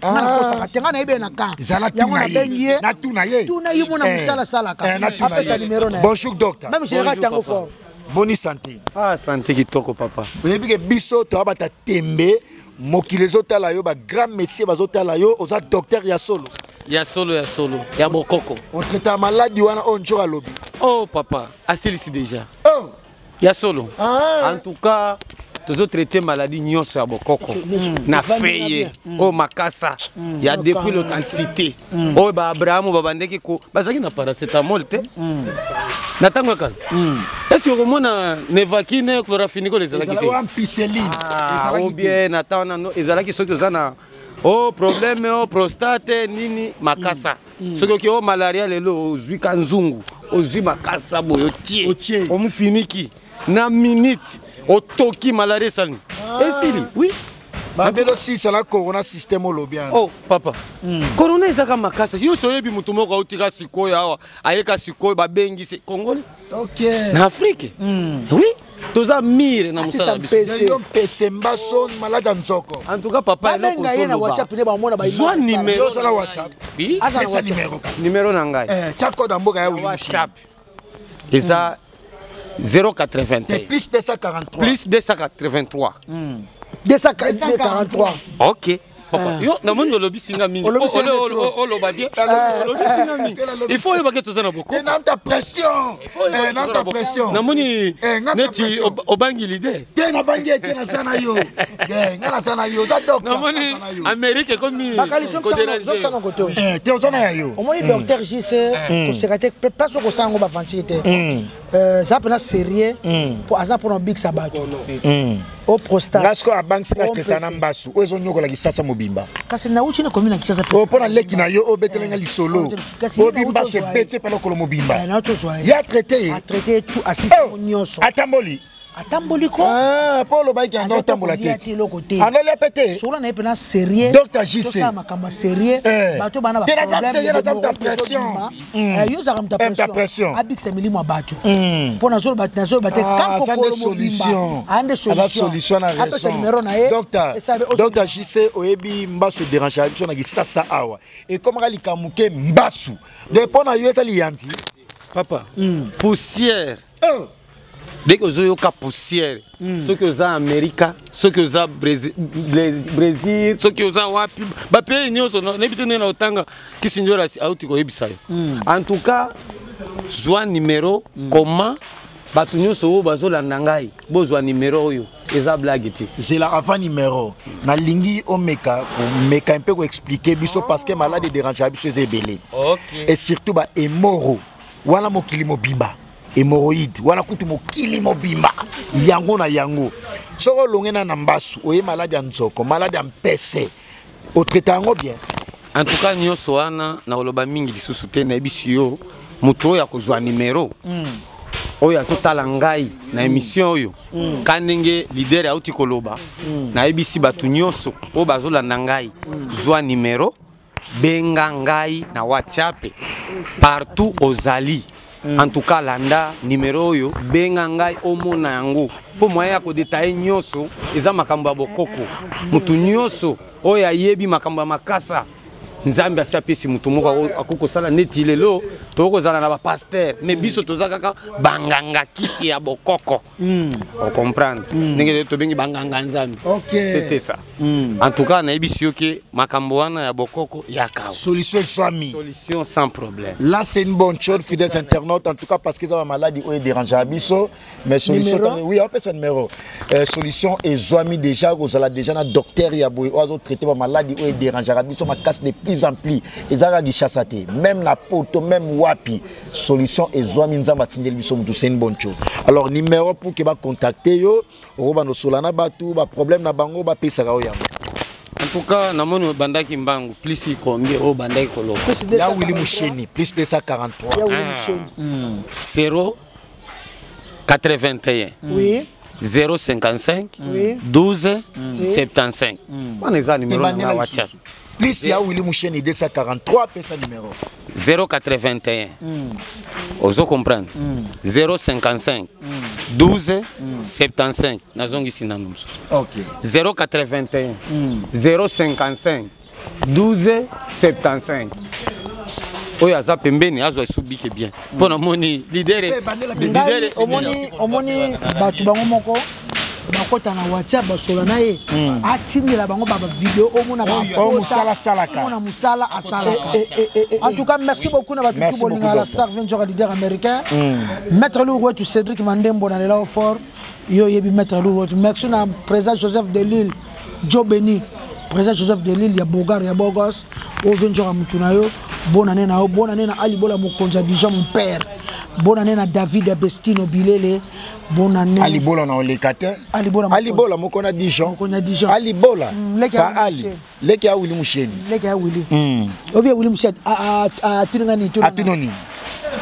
Tenga na ibe na ka. Yango na bengie. Na tuna ye. Tuna yumo na musala sala ka. Apesa numéro na. Bonjour docteur. Même général tango fort. Boni santé. Santé kitoko papa. Oyebi ke biso to abata tembe mokili ezotala yo ba grand monsieur bazotala yo oza docteur ya solo. Ya solo ya bokoko. On traite maladie wana on njoka lobi. Oh papa, asilisi déjà. Ya solo. En tout cas, tous autres traités maladie nyonso ya bokoko na feye o makasa ya depuis l'authenticité o ba Abraham ba bandeki ko bazaki na paracétamol te na tango kala est-ce que komona nevakine chloraphenico les alaki te ampicilline ou bien na tana no ezalaki soki ozana o problème o prostate nini makasa soki o malaria lelo ozwi kanzungu ozwi makasa boyo tie o mufiniki na minute otoki malaria sali esili oui bandelo si sala corona système olobian oh papa corona ezaka makasa yo soyebi mutu moko autika sikoyo awa ayeka sikoyo babengisi congolais OK na Afrique oui toza mire na musala biso yo pese mbaso malade nzoko en tout cas papa eloko solo na WhatsApp ne ba mona ba zo numéro sala WhatsApp oui asa numéro na ngai chako da mboka ya WhatsApp eza 081 plus 243 plus 283 243 OK papa yo na mondo lobi singa mingi o loba bien lobi singa mingi il faut y baguette tozana beaucoup et n'anta pression n'anta pression na moni neti obangi l'idée te na bangi te na sana yo ngana sana yo za docteur na moni Amérique comme ko déranger te ozana yo au moins docteur JC ko sekate place ko sango ba vantité ça pena sérieux pour azan pour un big sabat au prostate ngasko abangi singa ketana mbasu ozo nyokola kisasa mobimba kasi na uchi ne komina kisasa o pona leki na yo obetelenga lisolo mobimba se bete pala kolo mobimba ya traité tout assisté nyonso atamboli atamboli ko polo ba ki ando tambola tete ando le pété sola na pena sérieux docteur JC ça makamba sérieux bato bana ba pression yo za kamta pression abikisa milimo bato pona zo bato na zo bato kanko ko solution ande solution na raison docteur JC oyebi mbasu déranger biso na kisasa awa et comme kali kamuke mbasu de pona yo ezali yanti papa poussière dès que vous avez poussière, ce que vous avez en Amérique, ce que vous avez Brésil, ce que vous avez en tout cas, soit numéro, comment batunyo so bazola nangai bozwa numéro yo eza blague ti c'est la avant numéro na lingi o meka un peu ko expliquer biso parce que malade dérange biso ezebele et surtout ba emoro wana mokili mobimba hémorroïde wana kutu mokili mobimba yango na yango soko longena na mbasu oye malade ya nzoko malade ya mpese o traite yango bien en tout cas nyonso wana na oloba mingi lisusu te na ebisi yo muto ya kozwa numéro oyo azotala ngai na émission oyo kanenge leader ya uti koloba na ebisi batu nyonso o bazolanda ngai zwa numéro benga ngai na WhatsApp partout ozali en tout cas landa numéro oyo benga ngai omona yango po moya ko détailler nyonso eza makambo ya bokoko mutu nyonso oyo ayebi makambo ya makasa nzambe asiapesi mutu moko akokosala neti lelo tokozala na bapasteur mais biso toza kaka banganga kisi ya bokoko on comprendre ndenge tobengi banganga nzambe c'était ça en tout cas nayebi si yo ke makambo wana ya bokoko yaka solution swami solution sans problème. Là c'est une bonne chose fidèles internautes en tout cas parce que ça va maladie ou dérange à biso mais solution oui on peut ce numéro solution et swami déjà vous allez déjà na docteur ya boy ozo traiter ba maladie ou dérange à biso ma casse de plus en plus ezaka gishasate même la poto même wapi solution et swami nzamba tindel biso mutu c'est une bonne chose. Alors numéro pour que ba contacter yo oba no solana batu ba problème na bango ba pesa ka oya. En tout cas, na moni bandaki mbangu plus combien au bandaki kolo. Là Willy Moucheni plus 243. 0 81. Oui. 055 Oui. 12 75. On est à numéro na WhatsApp. Plus il y a Willy Moucheni 243 pesa numéro. 081. Ozo comprendre. 055 12 75. Nazongi sinanum. OK. 081 055 12 75. Oyo aza pembeni azo esubike bien. Pona moni leader omoni batu bango moko bakota na WhatsApp basola na ye atindela bango ba vidéo omona ba musala salaka omona musala asala. En tout cas merci beaucoup na batu bolinga la star venture leader américain maître Lougo tu Cédric Mandembo na lela fort yo yebi maître Lougo merci na président Joseph Delille Joe Beni président Joseph Delille ya Bogar ya Bogos o venture mutuna yo bonne année na Ali Bola Mokonza déjà mon père. Bonne année à David Abestino Bilele. Bonne année. Ali Bola na olekate. Ali Bola mokona Dijon. Ali Bola. Pas Ali. Leki a Willy Moucheni. Leki a Willy. Obi Willy Moucheni a tunangani tout. Atunoni.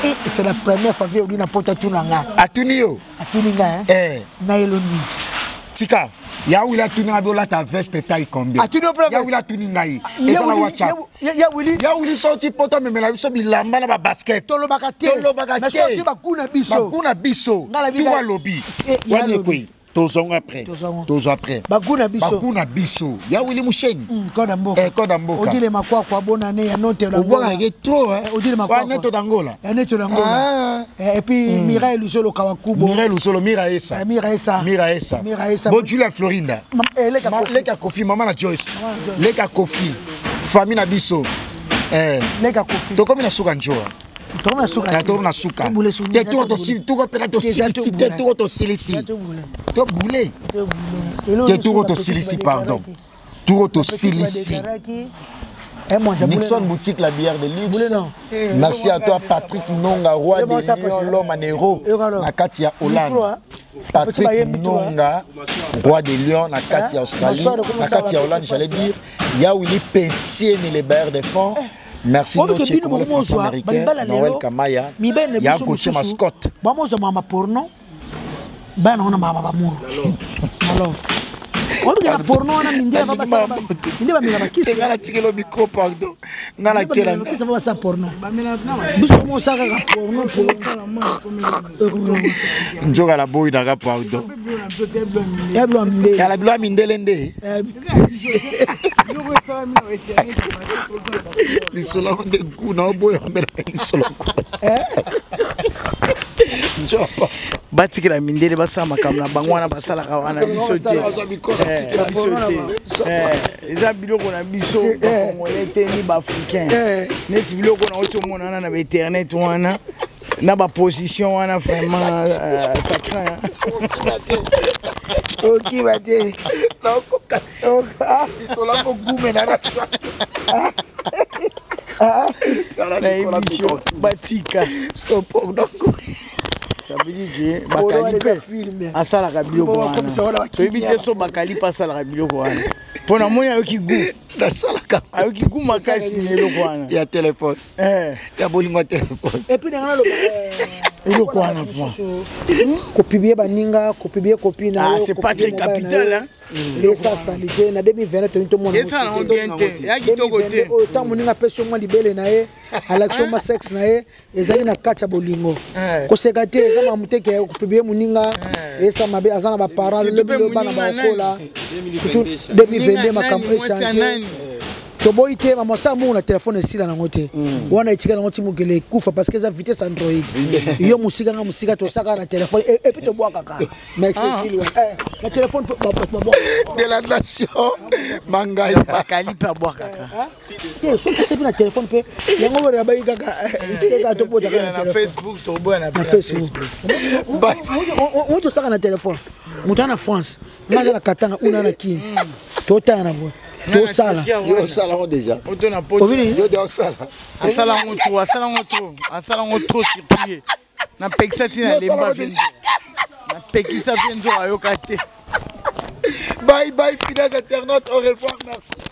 Et c'est la première fois que na pota tunanga. Atunio. Atuninga na eloni. Tika. Ya Willy atunanga bola ta veste taille combien? Ya Willy atuninga yi. Eza na WhatsApp. Ya Willy sorti poto memela biso bilamba na ba basket. Tolobaka te. Mais sorti bakuna biso. Tout lobby. Wane koi. Tozonga après. Bakuna biso. Ya Willy Moucheni. Koda mboka. Odile makwa kwa bona ne ya note la ngoma. Obona ke trop Odile makwa. Neto d'Angola. Ya neto d'Angola. Et puis Mireille Lusolo Kawakubo. Miraesa. Bon Julia Florinda. Leka Kofi mama na Joyce. Leka Kofi. Famille na biso. Leka Kofi. To comme na suka njoa. To na suka. Te to pela to silisi. To boule. Te to silisi pardon. To silisi. Nixon boutique la bière de luxe. Merci à toi Patrick Nonga roi de Lyon l'homme en héros na Katia Hollande. Patrick Nonga roi de Lyon na Katia Australie na Katia Hollande j'allais dire ya Willy Pensier les bailleurs de fonds. Merci notre comme le français américain Noël Kamaya ya coach mascotte. Vamos a mama porno. Bana ona mama bamu. Alors on regarde porno na mindé baba ça. Mindé ba mila bakisi. Ngala tikelo micro pardon. Ngala kela. Ça va ça porno. Biso mo saka ka porno pour ça Njoga la boy daga pardon. Ya la blo mindelende. Lisolo onde kuna boy ambera lisolo. Njoba. Batikira mindele basa makamna bangwana basala kawana bisote eza biloko na biso congolais te ni ba africain net biloko na oto mona na internet wana na ba position wana vraiment sacré OK bate na koka lisolo ko gume na na émission batika stop donc ça veut dire que bakali asala ka biloko wana toyebi te so bakali pa asala ka biloko wana pona moya yoki gu na sala ka yoki gu makasi eloko wana ya téléphone ya bolingo téléphone et puis ngana lo eloko wana ko publier baninga ko publier copine na c'est pas très capital hein et ça salité na 2020 to mon et ça on bien te ya kitoko te autant moninga peso moi libele na ye alaction ma sexe na ye ezali na kacha bolingo ko sekate eza mamuteke ko publier moninga et ça mabe azana ba parents le bana ba kola surtout 2022 makambo échanger toboyi te mama sa mu na telefone esila nango te wana etika nango ti mokele kufa parce que eza vitesse Android yo musika nga musika tosaka na telefone et puis tobwaka kaka mais accessible na telefone de la nation Mangaya bakali pa bwaka kaka te so c'est na telefone pe yango wera bayi kaka etika ka tobota na telefone Facebook toboya na Facebook on to saka na telefone mutana France ngaza na Katanga una na Kini totana na bo to sala yo sala déjà oto na poto yo de sala asala ngoto surpris na pekisa tina lemba na pekisa penzo ayoka te bye bye fidèles internautes, au revoir, merci.